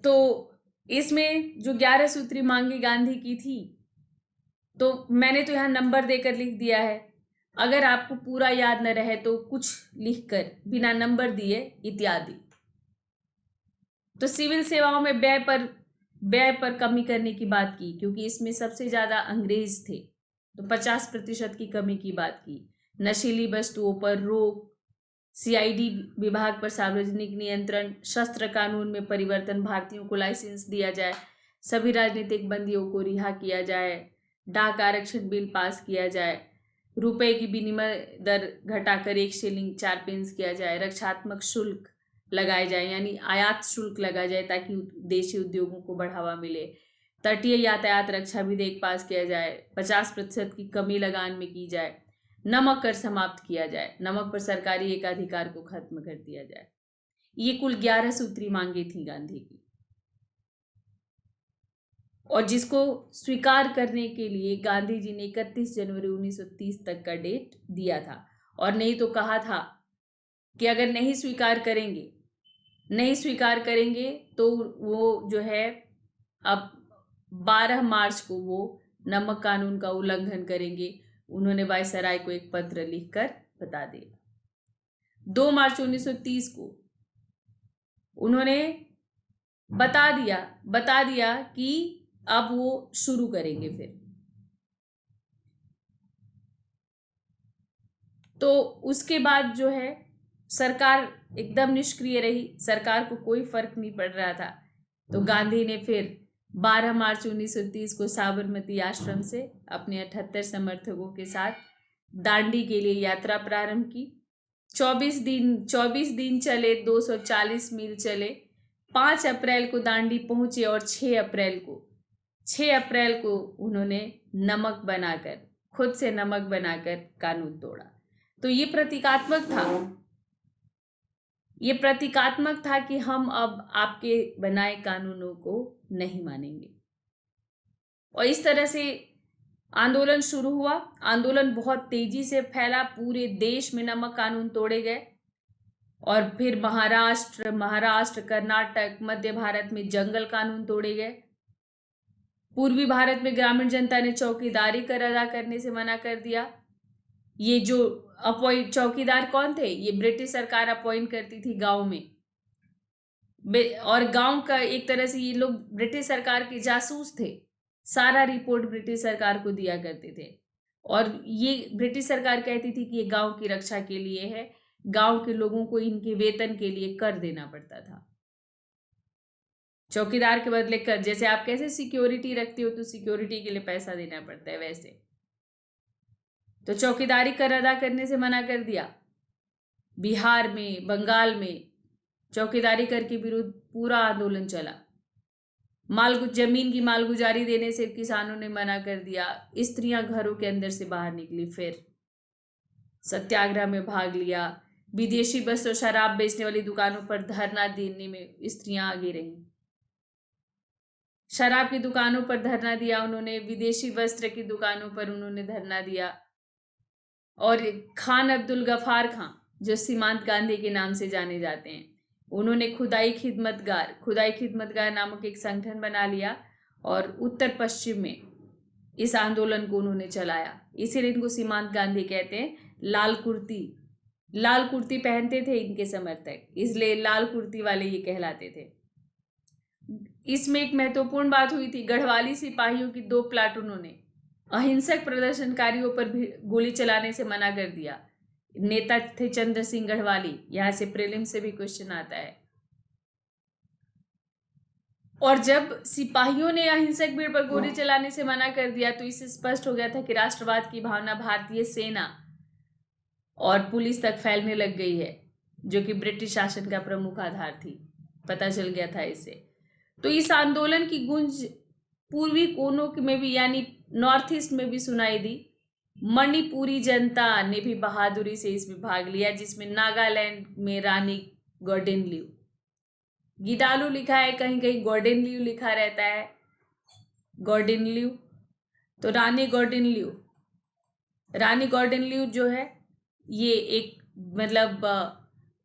तो इसमें जो 11 सूत्री मांगे गांधी की थी, तो मैंने तो यहाँ नंबर देकर लिख दिया है, अगर आपको पूरा याद न रहे तो कुछ लिखकर बिना नंबर दिए इत्यादि। तो सिविल सेवाओं में व्यय पर कमी करने की बात की, क्योंकि इसमें सबसे ज्यादा अंग्रेज थे, तो 50% की कमी की बात की। नशीली वस्तुओं पर रोक, सीआईडी विभाग पर सार्वजनिक नियंत्रण, शस्त्र कानून में परिवर्तन, भारतीयों को लाइसेंस दिया जाए, सभी राजनीतिक बंदियों को रिहा किया जाए, डाक आरक्षण बिल पास किया जाए, रुपए की विनिमय दर घटाकर 1 शिलिंग 4 पेंस किया जाए, रक्षात्मक शुल्क लगाए जाए यानी आयात शुल्क लगाया जाए ताकि देशी उद्योगों को बढ़ावा मिले, तटीय यातायात रक्षा विधेयक पास किया जाए, 50% की कमी लगान में की जाए, नमक कर समाप्त किया जाए, नमक पर सरकारी एकाधिकार को खत्म कर दिया जाए। ये कुल 11 सूत्री मांगे थी गांधी की, और जिसको स्वीकार करने के लिए गांधी जी ने 31 जनवरी 1930 तक का डेट दिया था, और नहीं तो कहा था कि अगर नहीं स्वीकार करेंगे तो वो जो है अब 12 मार्च को वो नमक कानून का उल्लंघन करेंगे। उन्होंने वायसराय को एक पत्र लिखकर बता दिया। 2 मार्च 1930 को उन्होंने बता दिया कि अब वो शुरू करेंगे फिर। तो उसके बाद जो है सरकार एकदम निष्क्रिय रही, सरकार को कोई फर्क नहीं पड़ रहा था। तो गांधी ने फिर 12 मार्च 1930 को साबरमती आश्रम से अपने 78 समर्थकों के साथ दांडी के लिए यात्रा प्रारंभ की। 24 दिन चले, 240 मील चले, 5 अप्रैल को दांडी पहुंचे, और 6 अप्रैल को उन्होंने खुद से नमक बनाकर कानून तोड़ा। तो ये प्रतीकात्मक था कि हम अब आपके बनाए कानूनों को नहीं मानेंगे। और इस तरह से आंदोलन शुरू हुआ। आंदोलन बहुत तेजी से फैला, पूरे देश में नमक कानून तोड़े गए, और फिर महाराष्ट्र, कर्नाटक, मध्य भारत में जंगल कानून तोड़े गए। पूर्वी भारत में ग्रामीण जनता ने चौकीदारी कर अदा करने से मना कर दिया। ये जो अपॉइंट चौकीदार कौन थे, ये ब्रिटिश सरकार अपॉइंट करती थी गांव में। और गांव का एक तरह से ये लोग ब्रिटिश सरकार के जासूस थे, सारा रिपोर्ट ब्रिटिश सरकार को दिया करते थे। और ये ब्रिटिश सरकार कहती थी कि ये गांव की रक्षा के लिए है, गांव के लोगों को इनके वेतन के लिए कर देना पड़ता था। चौकीदार के बदले कर, जैसे आप कैसे सिक्योरिटी रखते हो तो सिक्योरिटी के लिए पैसा देना पड़ता है, वैसे तो चौकीदारी कर अदा करने से मना कर दिया। बिहार में, बंगाल में चौकीदारी कर के विरुद्ध पूरा आंदोलन चला। जमीन की मालगुजारी देने से किसानों ने मना कर दिया। स्त्रियां घरों के अंदर से बाहर निकली, फिर सत्याग्रह में भाग लिया। विदेशी वस्त्र और शराब बेचने वाली दुकानों पर धरना देने में स्त्रियां आगे रहीं। शराब की दुकानों पर धरना दिया उन्होंने, विदेशी वस्त्र की दुकानों पर उन्होंने धरना दिया। और खान अब्दुल गफार खां, जो सीमांत गांधी के नाम से जाने जाते हैं, उन्होंने खुदाई खिदमतगार नामक एक संगठन बना लिया और उत्तर पश्चिम में इस आंदोलन को उन्होंने चलाया। इसीलिए इनको सीमांत गांधी कहते हैं। लाल कुर्ती पहनते थे इनके समर्थक, इसलिए लाल कुर्ती वाले ये कहलाते थे। इसमें एक महत्वपूर्ण बात हुई थी, गढ़वाली सिपाहियों की 2 प्लाटूनों ने अहिंसक प्रदर्शनकारियों पर भी गोली चलाने से मना कर दिया। नेता थे चंद्र सिंह गढ़वाली, यहां से प्रीलिम से भी क्वेश्चन आता है। और जब सिपाहियों ने अहिंसक भीड़ पर गोली चलाने से मना कर दिया तो इससे स्पष्ट हो गया था कि राष्ट्रवाद की भावना भारतीय सेना और पुलिस तक फैलने लग गई है, जो कि ब्रिटिश शासन का प्रमुख आधार थी। पता चल गया था इससे। तो इस आंदोलन की गूंज पूर्वी कोनों में भी, यानी नॉर्थ ईस्ट में भी सुनाई दी। मणिपुरी जनता ने भी बहादुरी से इसमें भाग लिया, जिसमें नागालैंड में रानी गॉर्डेनलियू, गिडालू लिखा है, कहीं कहीं गॉर्डेनलियू लिखा रहता है, गॉर्डेनलियू। तो रानी गॉर्डेनलियू जो है, ये एक मतलब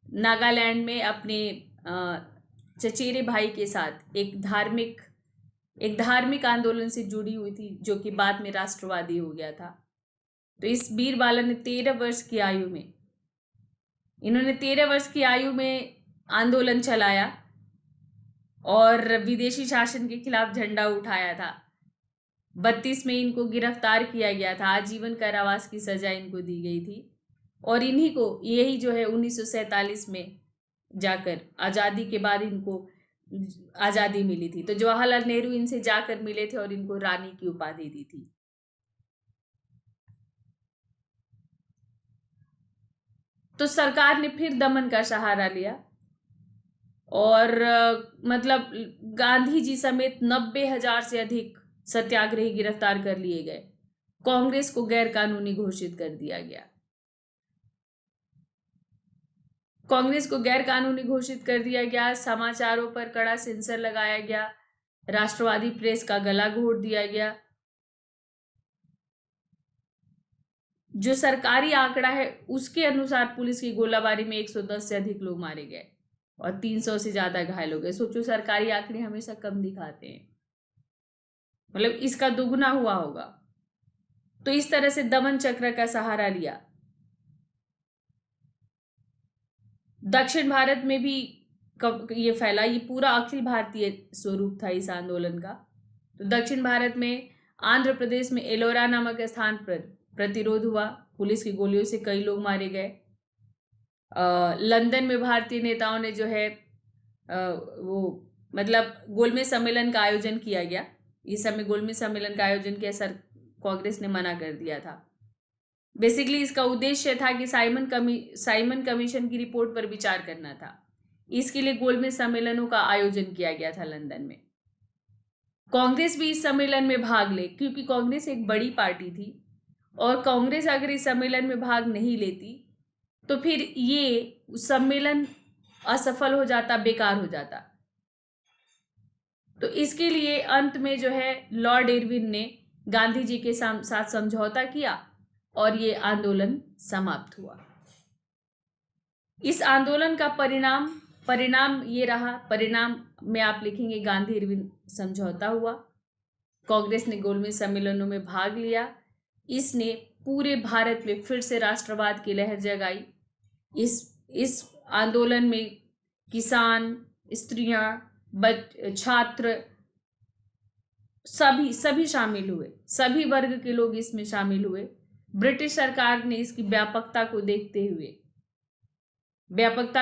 नागालैंड में अपने चचेरे भाई के साथ एक धार्मिक आंदोलन से जुड़ी हुई थी, जो कि बाद में राष्ट्रवादी हो गया था। तो इस वीर बाला ने 13 वर्ष की आयु में आंदोलन चलाया और विदेशी शासन के खिलाफ झंडा उठाया था। 32 में इनको गिरफ्तार किया गया था, आजीवन कारावास की सजा इनको दी गई थी। और इन्हीं को यही जो है 1947 में जाकर आज़ादी के बाद इनको आज़ादी मिली थी। तो जवाहरलाल नेहरू इनसे जाकर मिले थे और इनको रानी की उपाधि दी थी। तो सरकार ने फिर दमन का सहारा लिया और मतलब गांधी जी समेत 90,000 से अधिक सत्याग्रही गिरफ्तार कर लिए गए। कांग्रेस को गैर कानूनी घोषित कर दिया गया। समाचारों पर कड़ा सेंसर लगाया गया, राष्ट्रवादी प्रेस का गला घोट दिया गया। जो सरकारी आंकड़ा है उसके अनुसार पुलिस की गोलाबारी में 110 से अधिक लोग मारे गए और 300 से ज्यादा घायल हो गए। सोचो, सरकारी आंकड़े हमेशा कम दिखाते हैं, मतलब इसका दोगुना हुआ होगा। तो इस तरह से दमन चक्र का सहारा लिया। दक्षिण भारत में भी ये फैला, ये पूरा अखिल भारतीय स्वरूप था इस आंदोलन का। तो दक्षिण भारत में आंध्र प्रदेश में एलोरा नामक स्थान पर प्रतिरोध हुआ, पुलिस की गोलियों से कई लोग मारे गए। लंदन में भारतीय नेताओं ने जो है वो मतलब गोलमेज सम्मेलन का आयोजन किया गया। इस समय गोलमेज सम्मेलन का आयोजन किया, सर कांग्रेस ने मना कर दिया था। बेसिकली इसका उद्देश्य था कि साइमन कमीशन की रिपोर्ट पर विचार करना था। इसके लिए गोलमेज सम्मेलनों का आयोजन किया गया था लंदन में। कांग्रेस भी इस सम्मेलन में भाग ले, क्योंकि कांग्रेस एक बड़ी पार्टी थी और कांग्रेस अगर इस सम्मेलन में भाग नहीं लेती तो फिर ये सम्मेलन असफल हो जाता, बेकार हो जाता। तो इसके लिए अंत में जो है लॉर्ड इरविन ने गांधी जी के साथ समझौता किया और ये आंदोलन समाप्त हुआ। इस आंदोलन का परिणाम ये रहा। परिणाम में आप लिखेंगे गांधी इरविन समझौता हुआ, कांग्रेस ने गोलमेज सम्मेलनों में भाग लिया। इसने पूरे भारत में फिर से राष्ट्रवाद की लहर जगाई। इस आंदोलन में किसान, स्त्रियां, छात्र सभी शामिल हुए, सभी वर्ग के लोग इसमें शामिल हुए। ब्रिटिश सरकार ने इसकी व्यापकता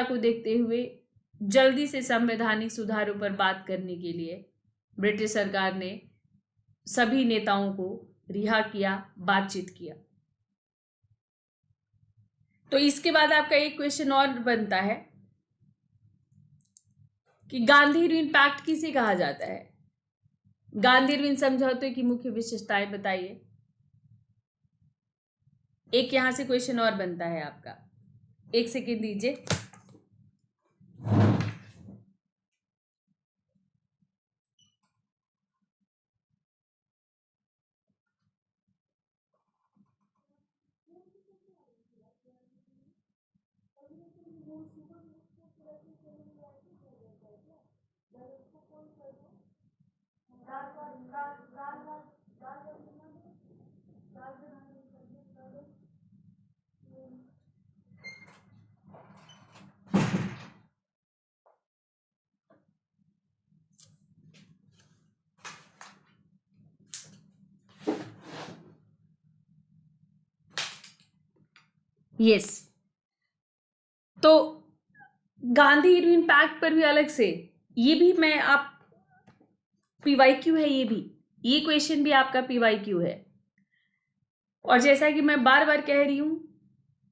को देखते हुए जल्दी से संवैधानिक सुधारों पर बात करने के लिए ब्रिटिश सरकार ने सभी नेताओं को रिहा किया, बातचीत किया। तो इसके बाद आपका एक क्वेश्चन और बनता है कि गांधी-इरविन पैक्ट किसे कहा जाता है? गांधी-इरविन समझौते की मुख्य विशेषताएं बताइए। एक यहां से क्वेश्चन और बनता है आपका, एक सेकेंड दीजिए। यस, तो गांधी-इरविन पैक्ट पर भी अलग से, ये भी मैं आप पीवाईक्यू है, ये क्वेश्चन भी आपका पीवाईक्यू है। और जैसा कि मैं बार बार कह रही हूं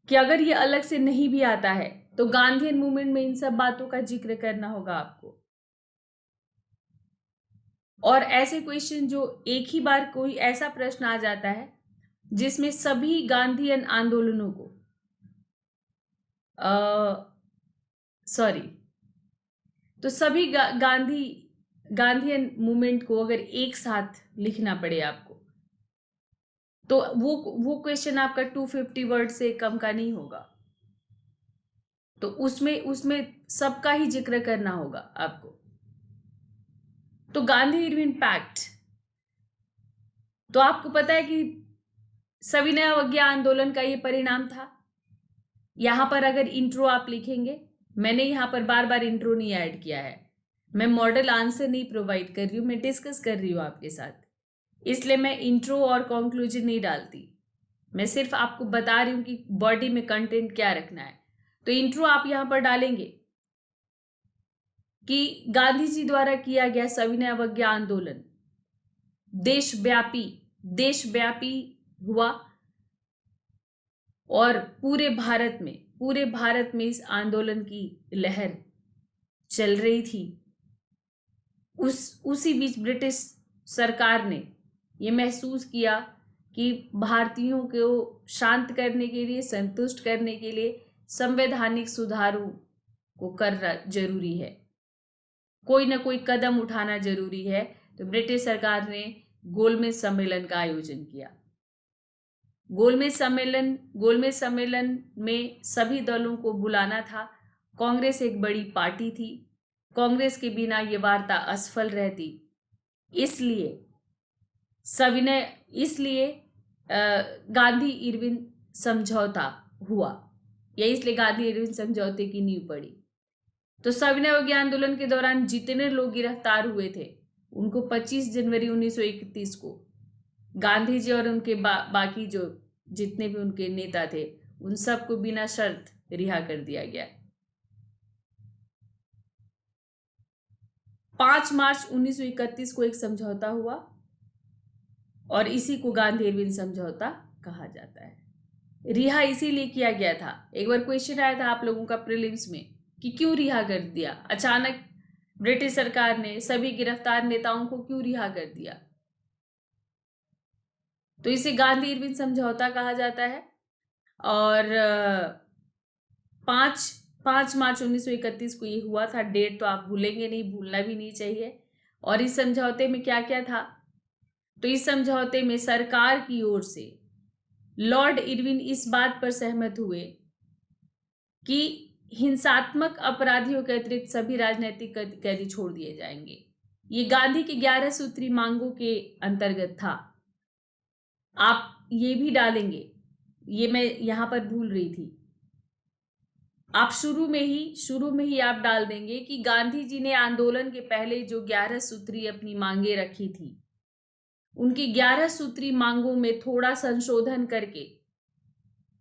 कि अगर ये अलग से नहीं भी आता है तो गांधीयन मूवमेंट में इन सब बातों का जिक्र करना होगा आपको। और ऐसे क्वेश्चन जो एक ही बार कोई ऐसा प्रश्न आ जाता है जिसमें सभी गांधीयन आंदोलनों को तो सभी गांधीयन मूवमेंट को अगर एक साथ लिखना पड़े आपको, तो वो क्वेश्चन आपका 250 वर्ड से कम का नहीं होगा। तो उसमें सबका ही जिक्र करना होगा आपको। तो गांधी-इरविन पैक्ट, तो आपको पता है कि सविनय अवज्ञा आंदोलन का ये परिणाम था। यहां पर अगर इंट्रो आप लिखेंगे, मैंने यहां पर बार बार इंट्रो नहीं ऐड किया है, मैं मॉडल आंसर नहीं प्रोवाइड कर रही हूं, मैं डिस्कस कर रही हूं आपके साथ, इसलिए मैं इंट्रो और कंक्लूजन नहीं डालती। मैं सिर्फ आपको बता रही हूं कि बॉडी में कंटेंट क्या रखना है। तो इंट्रो आप यहां पर डालेंगे कि गांधी जी द्वारा किया गया सविनय अवज्ञा आंदोलन देशव्यापी हुआ और पूरे भारत में इस आंदोलन की लहर चल रही थी। उसी बीच ब्रिटिश सरकार ने ये महसूस किया कि भारतीयों को शांत करने के लिए, संतुष्ट करने के लिए संवैधानिक सुधारों को करना जरूरी है, कोई ना कोई कदम उठाना जरूरी है। तो ब्रिटिश सरकार ने गोलमेज सम्मेलन का आयोजन किया। गोलमेज सम्मेलन में सभी दलों को बुलाना था। कांग्रेस एक बड़ी पार्टी थी, कांग्रेस के बिना ये वार्ता असफल रहती, इसलिए गांधी-इरविन समझौता हुआ, या इसलिए गांधी-इरविन समझौते की नींव पड़ी। तो सविनय अवज्ञा आंदोलन के दौरान जितने लोग गिरफ्तार हुए थे उनको 25 जनवरी 1931 को गांधी जी और उनके बाकी जो जितने भी उनके नेता थे उन सबको बिना शर्त रिहा कर दिया गया। 5 मार्च 1931 को एक समझौता हुआ और इसी को गांधी-इरविन समझौता कहा जाता है। रिहा इसीलिए किया गया था। एक बार क्वेश्चन आया था आप लोगों का प्रीलिम्स में कि क्यों रिहा कर दिया, अचानक ब्रिटिश सरकार ने सभी गिरफ्तार नेताओं को क्यों रिहा कर दिया। तो इसे गांधी-इरविन समझौता कहा जाता है। और 5 मार्च 1931 को ये हुआ था। डेट तो आप भूलेंगे नहीं, भूलना भी नहीं चाहिए। और इस समझौते में क्या क्या था, तो इस समझौते में सरकार की ओर से लॉर्ड इरविन इस बात पर सहमत हुए कि हिंसात्मक अपराधियों के अतिरिक्त सभी राजनीतिक कैदी छोड़ दिए जाएंगे। ये गांधी की 11 सूत्री मांगों के अंतर्गत था। आप ये भी डालेंगे, ये मैं यहाँ पर भूल रही थी, आप शुरू में ही आप डाल देंगे कि गांधी जी ने आंदोलन के पहले जो 11 सूत्री अपनी मांगे रखी थी, उनकी 11 सूत्री मांगों में थोड़ा संशोधन करके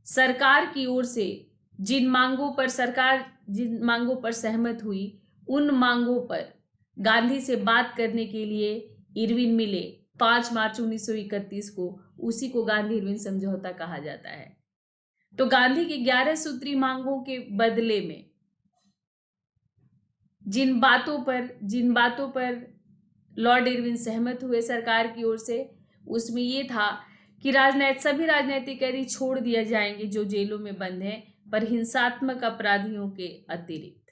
सरकार की ओर से जिन मांगों पर सहमत हुई, उन मांगों पर गांधी से बात करने के लिए इरविन मिले 5 मार्च 1931 को। उसी को गांधी इरविन समझौता कहा जाता है। तो गांधी की 11 सूत्री मांगों के बदले में जिन बातों पर लॉर्ड इरविन सहमत हुए सरकार की ओर से, उसमें यह था कि सभी राजनीतिक कैदी छोड़ दिए जाएंगे जो जेलों में बंद हैं, पर हिंसात्मक अपराधियों के अतिरिक्त,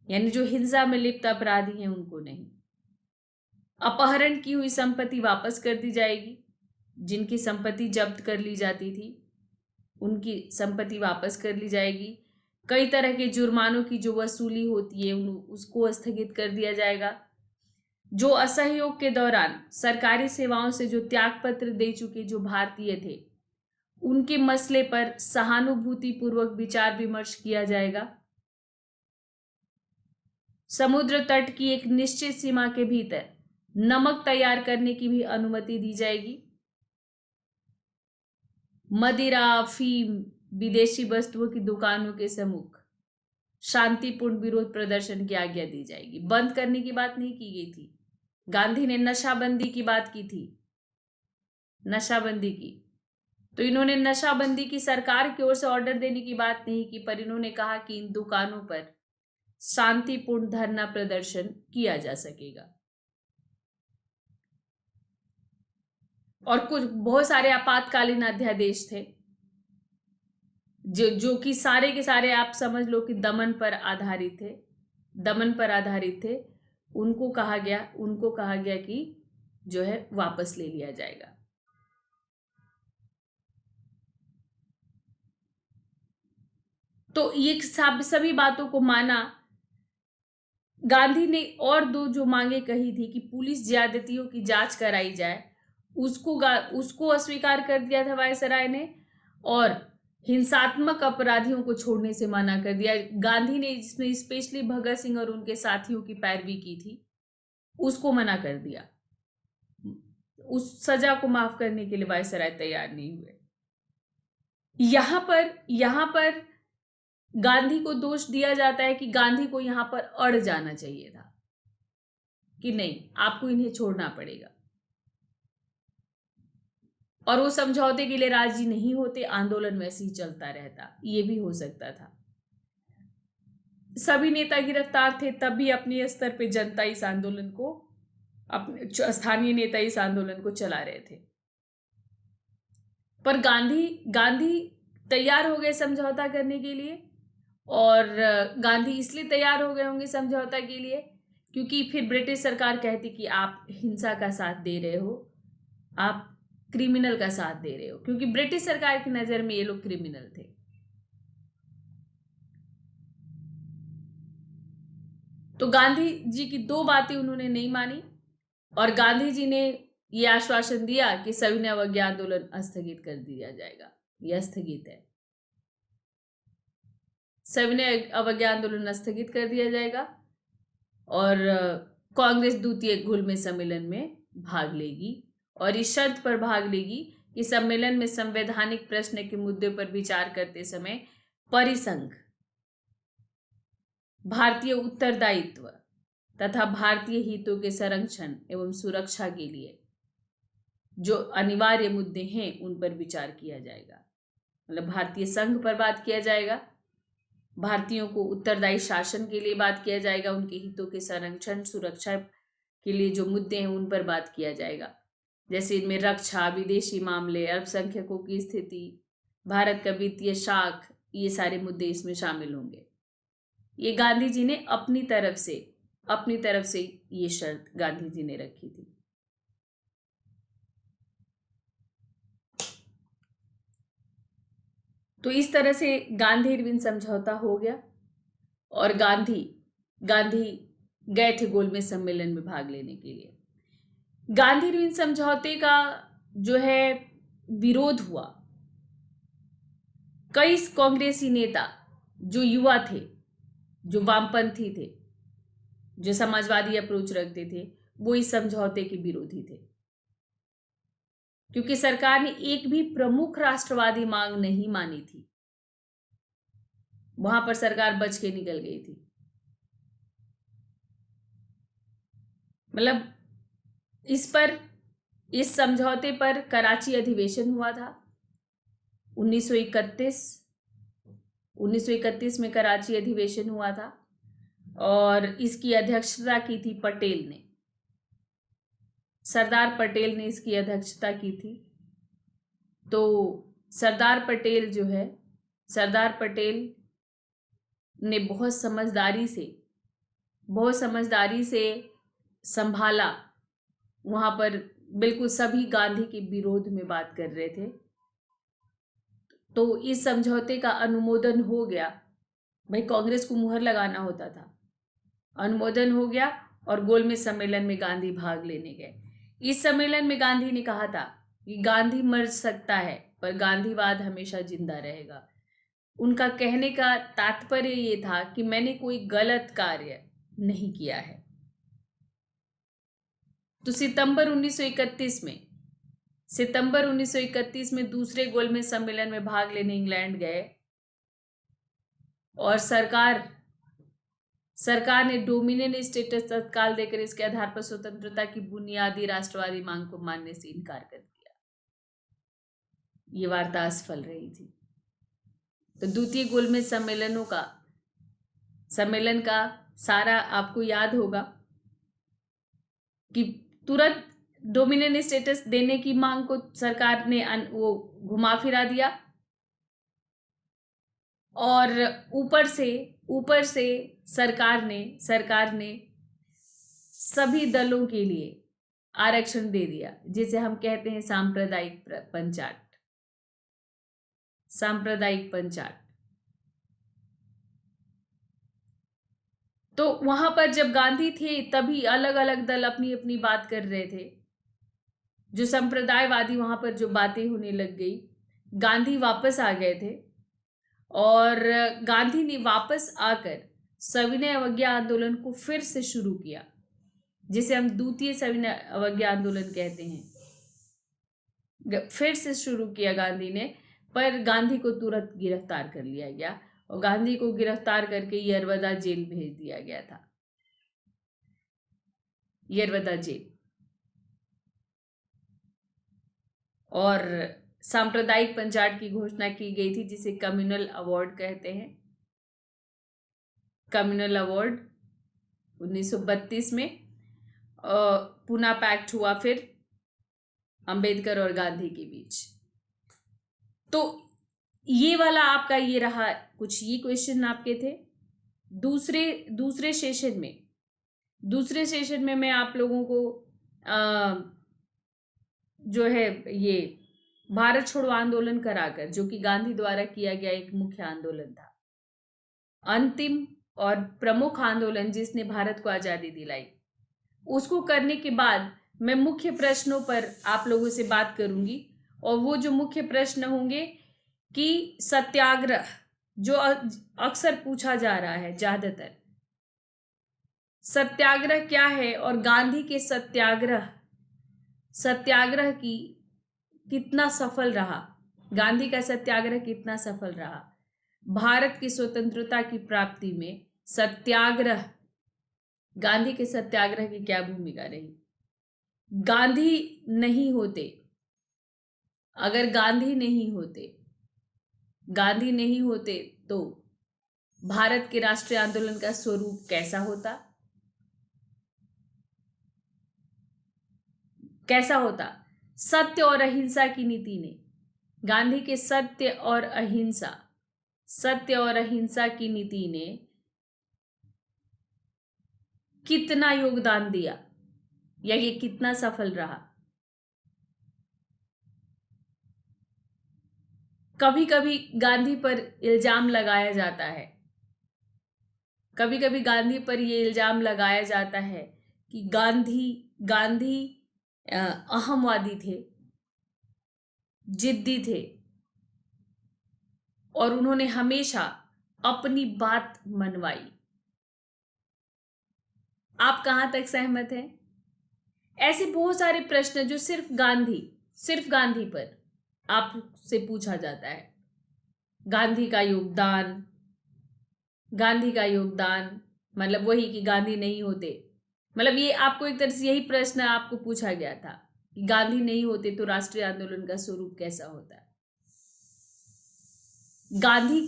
यानी जो हिंसा में लिप्त अपराधी हैं उनको नहीं। अपहरण की हुई संपत्ति वापस कर दी जाएगी, जिनकी संपत्ति जब्त कर ली जाती थी उनकी संपत्ति वापस कर ली जाएगी। कई तरह के जुर्मानों की जो वसूली होती है उसको स्थगित कर दिया जाएगा। जो असहयोग के दौरान सरकारी सेवाओं से जो त्याग पत्र दे चुके जो भारतीय थे, उनके मसले पर सहानुभूति पूर्वक विचार विमर्श किया जाएगा। समुद्र तट की एक निश्चित सीमा के भीतर नमक तैयार करने की भी अनुमति दी जाएगी। मदिरा, अफीम, विदेशी वस्तुओं की दुकानों के सम्मुख शांतिपूर्ण विरोध प्रदर्शन की आज्ञा दी जाएगी। बंद करने की बात नहीं की गई थी। गांधी ने नशाबंदी की बात की थी, नशाबंदी की, तो इन्होंने नशाबंदी की सरकार की ओर से ऑर्डर देने की बात नहीं की, पर इन्होंने कहा कि इन दुकानों पर शांतिपूर्ण धरना प्रदर्शन किया जा सकेगा। और कुछ बहुत सारे आपातकालीन अध्यादेश थे जो कि सारे के सारे आप समझ लो कि दमन पर आधारित थे। उनको कहा गया कि जो है वापस ले लिया जाएगा। तो ये सभी बातों को माना। गांधी ने और दो जो मांगे कही थी कि पुलिस ज्यादतियों की जांच कराई जाए, उसको अस्वीकार कर दिया था वायसराय ने, और हिंसात्मक अपराधियों को छोड़ने से मना कर दिया। गांधी ने जिसमें स्पेशली भगत सिंह और उनके साथियों की पैरवी की थी, उसको मना कर दिया। उस सजा को माफ करने के लिए वायसराय तैयार नहीं हुए। यहां पर गांधी को दोष दिया जाता है कि गांधी को यहां पर अड़ जाना चाहिए था कि नहीं, आपको इन्हें छोड़ना पड़ेगा, और वो समझौते के लिए राजी नहीं होते, आंदोलन वैसे ही चलता रहता। ये भी हो सकता था। सभी नेता गिरफ्तार थे, तब भी अपने स्तर पे जनता इस आंदोलन को, अपने स्थानीय नेता इस आंदोलन को चला रहे थे। पर गांधी तैयार हो गए समझौता करने के लिए, और गांधी इसलिए तैयार हो गए होंगे समझौता के लिए क्योंकि फिर ब्रिटिश सरकार कहती कि आप हिंसा का साथ दे रहे हो, आप क्रिमिनल का साथ दे रहे हो, क्योंकि ब्रिटिश सरकार की नजर में ये लोग क्रिमिनल थे। तो गांधी जी की दो बातें उन्होंने नहीं मानी, और गांधी जी ने ये आश्वासन दिया कि सविनय अवज्ञा आंदोलन स्थगित कर दिया जाएगा। यह स्थगित है, सविनय अवज्ञा आंदोलन स्थगित कर दिया जाएगा, और कांग्रेस द्वितीय घुलमेल सम्मेलन में भाग लेगी, और इस शर्त पर भाग लेगी कि सम्मेलन में संवैधानिक प्रश्न के मुद्दे पर विचार करते समय परिसंघ, भारतीय उत्तरदायित्व तथा भारतीय हितों के संरक्षण एवं सुरक्षा के लिए जो अनिवार्य मुद्दे हैं उन पर विचार किया जाएगा। मतलब भारतीय संघ पर बात किया जाएगा, भारतीयों को उत्तरदायी शासन के लिए बात किया जाएगा, उनके हितों के संरक्षण सुरक्षा के लिए जो मुद्दे हैं उन पर बात किया जाएगा, जैसे इनमें रक्षा, विदेशी मामले, अल्पसंख्यकों की स्थिति, भारत का वित्तीय शाख, ये सारे मुद्दे इसमें शामिल होंगे। ये गांधी जी ने अपनी तरफ से ये शर्त गांधी जी ने रखी थी। तो इस तरह से गांधी इरविन समझौता हो गया, और गांधी गए थे गोलमेज सम्मेलन में भाग लेने के लिए। गांधी इरविन समझौते का जो है विरोध हुआ। कई कांग्रेसी नेता जो युवा थे, जो वामपंथी थे, जो समाजवादी अप्रोच रखते थे, वो इस समझौते के विरोधी थे, क्योंकि सरकार ने एक भी प्रमुख राष्ट्रवादी मांग नहीं मानी थी। वहां पर सरकार बच के निकल गई थी। मतलब इस समझौते पर कराची अधिवेशन हुआ था 1931 में कराची अधिवेशन हुआ था, और इसकी अध्यक्षता की थी पटेल ने, सरदार पटेल ने इसकी अध्यक्षता की थी। तो सरदार पटेल ने बहुत समझदारी से संभाला। वहां पर बिल्कुल सभी गांधी के विरोध में बात कर रहे थे। तो इस समझौते का अनुमोदन हो गया। भाई कांग्रेस को मुहर लगाना होता था। अनुमोदन हो गया और गोलमेज सम्मेलन में गांधी भाग लेने गए। इस सम्मेलन में गांधी ने कहा था कि गांधी मर सकता है पर गांधीवाद हमेशा जिंदा रहेगा। उनका कहने का तात्पर्य ये था कि मैंने कोई गलत कार्य नहीं किया है। तो सितंबर 1931 में दूसरे गोलमेज सम्मेलन में भाग लेने इंग्लैंड गए, और सरकार ने डोमिनियन स्टेटस तत्काल देकर इसके आधार पर स्वतंत्रता की बुनियादी राष्ट्रवादी मांग को मानने से इनकार कर दिया। ये वार्ता असफल रही थी। तो द्वितीय गोलमेज सम्मेलन का सारा आपको याद होगा कि तुरंत डोमिनियन स्टेटस देने की मांग को सरकार ने वो घुमा फिरा दिया, और ऊपर से सरकार ने सभी दलों के लिए आरक्षण दे दिया, जिसे हम कहते हैं सांप्रदायिक पंचाट। तो वहां पर जब गांधी थे तभी अलग अलग दल अपनी अपनी बात कर रहे थे। जो संप्रदायवादी वहां पर जो बातें होने लग गई, गांधी वापस आ गए थे, और गांधी ने वापस आकर सविनय अवज्ञा आंदोलन को फिर से शुरू किया, जिसे हम द्वितीय सविनय अवज्ञा आंदोलन कहते हैं। फिर से शुरू किया गांधी ने, पर गांधी को तुरंत गिरफ्तार कर लिया गया, और गांधी को गिरफ्तार करके यरवदा जेल भेज दिया गया था। यरवदा जेल। और सांप्रदायिक पंचाट की घोषणा की गई थी, जिसे कम्युनल अवार्ड कहते हैं। कम्युनल अवार्ड 1932 में पुना पैक्ट हुआ फिर अंबेडकर और गांधी के बीच। तो ये वाला आपका ये रहा, कुछ ये क्वेश्चन आपके थे। दूसरे सेशन में मैं आप लोगों को जो है ये भारत छोड़ो आंदोलन कराकर, जो कि गांधी द्वारा किया गया एक मुख्य आंदोलन था, अंतिम और प्रमुख आंदोलन जिसने भारत को आजादी दिलाई, उसको करने के बाद मैं मुख्य प्रश्नों पर आप लोगों से बात करूंगी। और वो जो मुख्य प्रश्न होंगे कि सत्याग्रह, जो अक्सर पूछा जा रहा है ज्यादातर, सत्याग्रह क्या है, और गांधी के सत्याग्रह की कितना सफल रहा, गांधी का सत्याग्रह कितना सफल रहा, भारत की स्वतंत्रता की प्राप्ति में गांधी के सत्याग्रह की क्या भूमिका रही। अगर गांधी नहीं होते तो भारत के राष्ट्रीय आंदोलन का स्वरूप कैसा होता। सत्य और अहिंसा की नीति ने, गांधी के सत्य और अहिंसा की नीति ने कितना योगदान दिया, या ये कितना सफल रहा। कभी कभी गांधी पर इल्जाम लगाया जाता है कि गांधी अहमवादी थे, जिद्दी थे और उन्होंने हमेशा अपनी बात मनवाई। आप कहां तक सहमत हैं? ऐसे बहुत सारे प्रश्न जो सिर्फ गांधी पर आपसे पूछा जाता है। गांधी का योगदान, गांधी का योगदान मतलब वही कि गांधी नहीं होते, मतलब ये आपको एक तरह से यही प्रश्न आपको पूछा गया था कि गांधी नहीं होते तो राष्ट्रीय आंदोलन का स्वरूप कैसा होता है। गांधी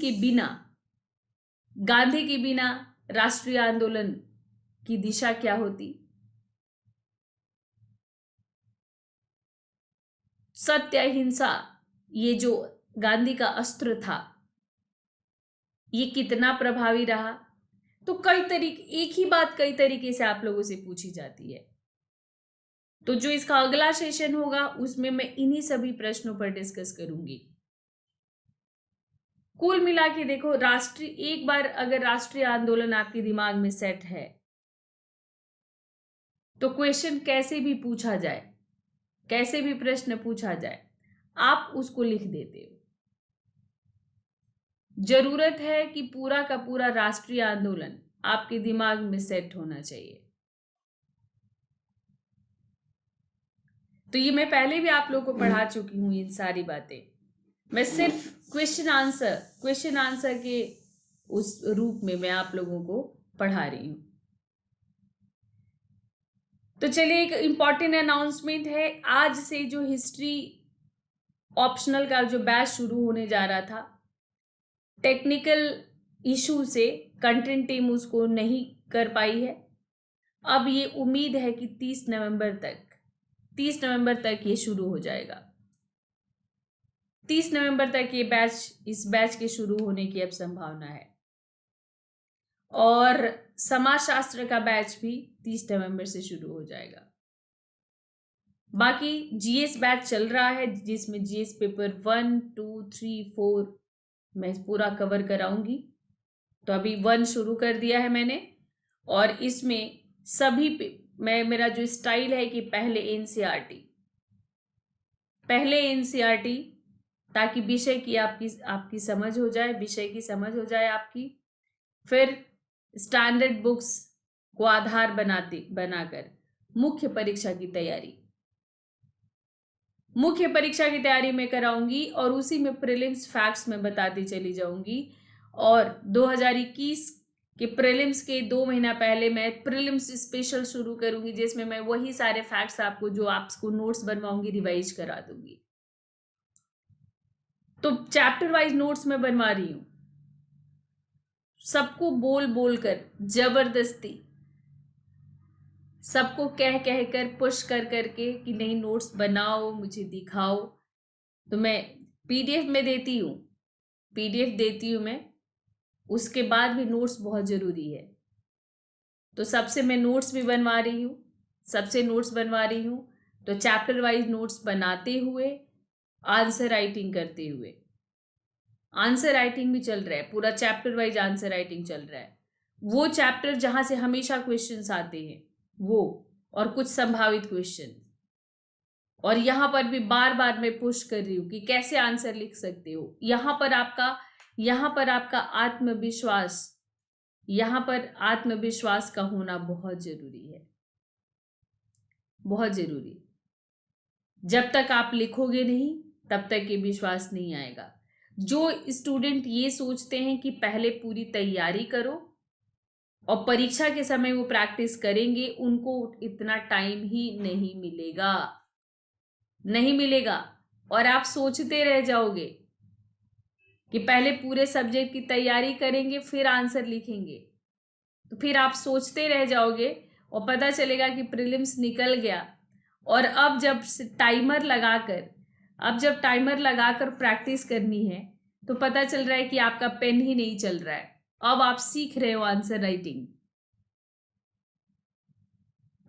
के बिना राष्ट्रीय आंदोलन की दिशा क्या होती? सत्य अहिंसा, ये जो गांधी का अस्त्र था, ये कितना प्रभावी रहा? तो एक ही बात कई तरीके से आप लोगों से पूछी जाती है। तो जो इसका अगला सेशन होगा उसमें मैं इन्हीं सभी प्रश्नों पर डिस्कस करूंगी। कुल मिला के देखो, एक बार अगर राष्ट्रीय आंदोलन आपके दिमाग में सेट है तो क्वेश्चन कैसे भी पूछा जाए, कैसे भी प्रश्न पूछा जाए, आप उसको लिख देते हो। जरूरत है कि पूरा का पूरा राष्ट्रीय आंदोलन आपके दिमाग में सेट होना चाहिए। तो ये मैं पहले भी आप लोगों को पढ़ा चुकी हूं इन सारी बातें। मैं सिर्फ क्वेश्चन आंसर के उस रूप में मैं आप लोगों को पढ़ा रही हूं। तो चलिए, एक इंपॉर्टेंट अनाउंसमेंट है। आज से जो हिस्ट्री ऑप्शनल का जो बैच शुरू होने जा रहा था, टेक्निकल इशू से कंटेंट टीम उसको नहीं कर पाई है। अब ये उम्मीद है कि 30 नवंबर तक ये शुरू हो जाएगा। 30 नवंबर तक इस बैच के शुरू होने की अब संभावना है। और समाजशास्त्र का बैच भी 30 नवंबर से शुरू हो जाएगा। बाकी जीएस बैच चल रहा है जिसमें जीएस पेपर 1, 2, 3, 4 मैं पूरा कवर कराऊंगी। तो अभी 1 शुरू कर दिया है मैंने, और इसमें मेरा जो स्टाइल है कि पहले एनसीईआरटी ताकि विषय की आपकी समझ हो जाए, विषय की समझ हो जाए आपकी। फिर स्टैंडर्ड बुक्स को आधार बनाकर मुख्य परीक्षा की तैयारी में कराऊंगी, और उसी में प्रीलिम्स फैक्ट्स में बताती चली जाऊंगी। और 2021 के प्रीलिम्स के 2 महीना पहले मैं प्रीलिम्स स्पेशल शुरू करूंगी, जिसमें मैं वही सारे फैक्ट्स आपको नोट्स बनवाऊंगी, रिवाइज करा दूंगी। तो चैप्टर वाइज नोट्स मैं बनवा रही हूं, सबको बोल कर जबरदस्ती, सबको कह कर पुश कर करके कि नहीं नोट्स बनाओ, मुझे दिखाओ। तो मैं पीडीएफ देती हूँ मैं। उसके बाद भी नोट्स बहुत जरूरी है। तो सबसे मैं नोट्स भी बनवा रही हूँ। तो चैप्टर वाइज नोट्स बनाते हुए, आंसर राइटिंग करते हुए, आंसर राइटिंग भी चल रहा है, पूरा चैप्टर वाइज आंसर राइटिंग चल रहा है। वो चैप्टर जहां से हमेशा क्वेश्चंस आते हैं वो, और कुछ संभावित क्वेश्चन। और यहां पर भी बार बार मैं पुश कर रही हूं कि कैसे आंसर लिख सकते हो। यहां पर आपका आत्मविश्वास का होना बहुत जरूरी है, बहुत जरूरी। जब तक आप लिखोगे नहीं तब तक ये विश्वास नहीं आएगा। जो स्टूडेंट ये सोचते हैं कि पहले पूरी तैयारी करो और परीक्षा के समय वो प्रैक्टिस करेंगे, उनको इतना टाइम ही नहीं मिलेगा। और आप सोचते रह जाओगे कि पहले पूरे सब्जेक्ट की तैयारी करेंगे फिर आंसर लिखेंगे, तो फिर आप सोचते रह जाओगे और पता चलेगा कि प्रीलिम्स निकल गया। और अब जब टाइमर लगाकर प्रैक्टिस करनी है तो पता चल रहा है कि आपका पेन ही नहीं चल रहा है। अब आप सीख रहे हो आंसर राइटिंग,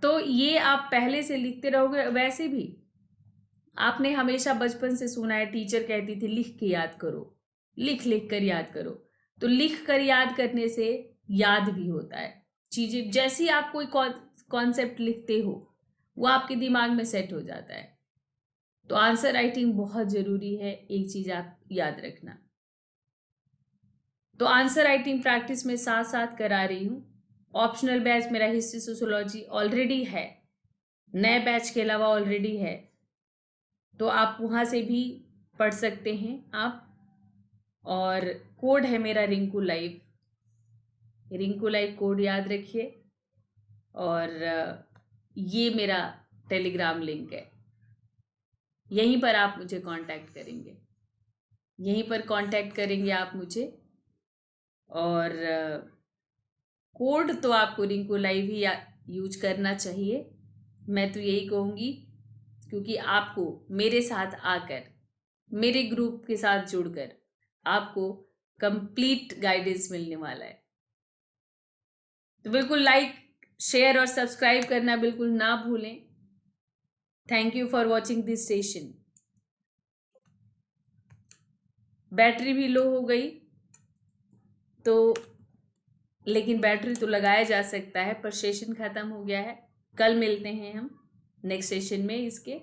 तो ये आप पहले से लिखते रहोगे। वैसे भी आपने हमेशा बचपन से सुना है, टीचर कहती थी लिख के याद करो, लिख कर याद करो। तो लिख कर याद करने से याद भी होता है चीजें। जैसे ही आप कोई कॉन्सेप्ट लिखते हो वो आपके दिमाग में सेट हो जाता है। तो आंसर राइटिंग बहुत ज़रूरी है, एक चीज़ आप याद रखना। तो आंसर राइटिंग प्रैक्टिस में साथ साथ करा रही हूँ। ऑप्शनल बैच मेरा हिस्ट्री सोशियोलॉजी ऑलरेडी है, नए बैच के अलावा ऑलरेडी है, तो आप वहाँ से भी पढ़ सकते हैं आप। और कोड है मेरा Rinku live, Rinku live code याद रखिए। और ये मेरा टेलीग्राम लिंक है, यहीं पर आप मुझे कांटेक्ट करेंगे, यहीं पर कांटेक्ट करेंगे आप मुझे। और कोड तो आपको रिंकू लाइव ही यूज करना चाहिए, मैं तो यही कहूँगी, क्योंकि आपको मेरे साथ आकर, मेरे ग्रुप के साथ जुड़कर आपको कंप्लीट गाइडेंस मिलने वाला है। तो बिल्कुल लाइक, शेयर और सब्सक्राइब करना बिल्कुल ना भूलें। Thank you for watching this session. Battery भी लो हो गई तो, लेकिन बैटरी तो लगाया जा सकता है, पर सेशन ख़त्म हो गया है। कल मिलते हैं हम नेक्स्ट सेशन में इसके।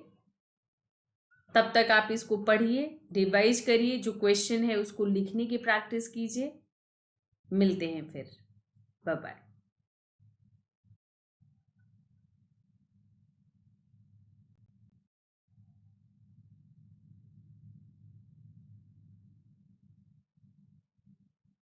तब तक आप इसको पढ़िए, रिवाइज करिए, जो क्वेश्चन है उसको लिखने की प्रैक्टिस कीजिए। मिलते हैं फिर, बाय बाय।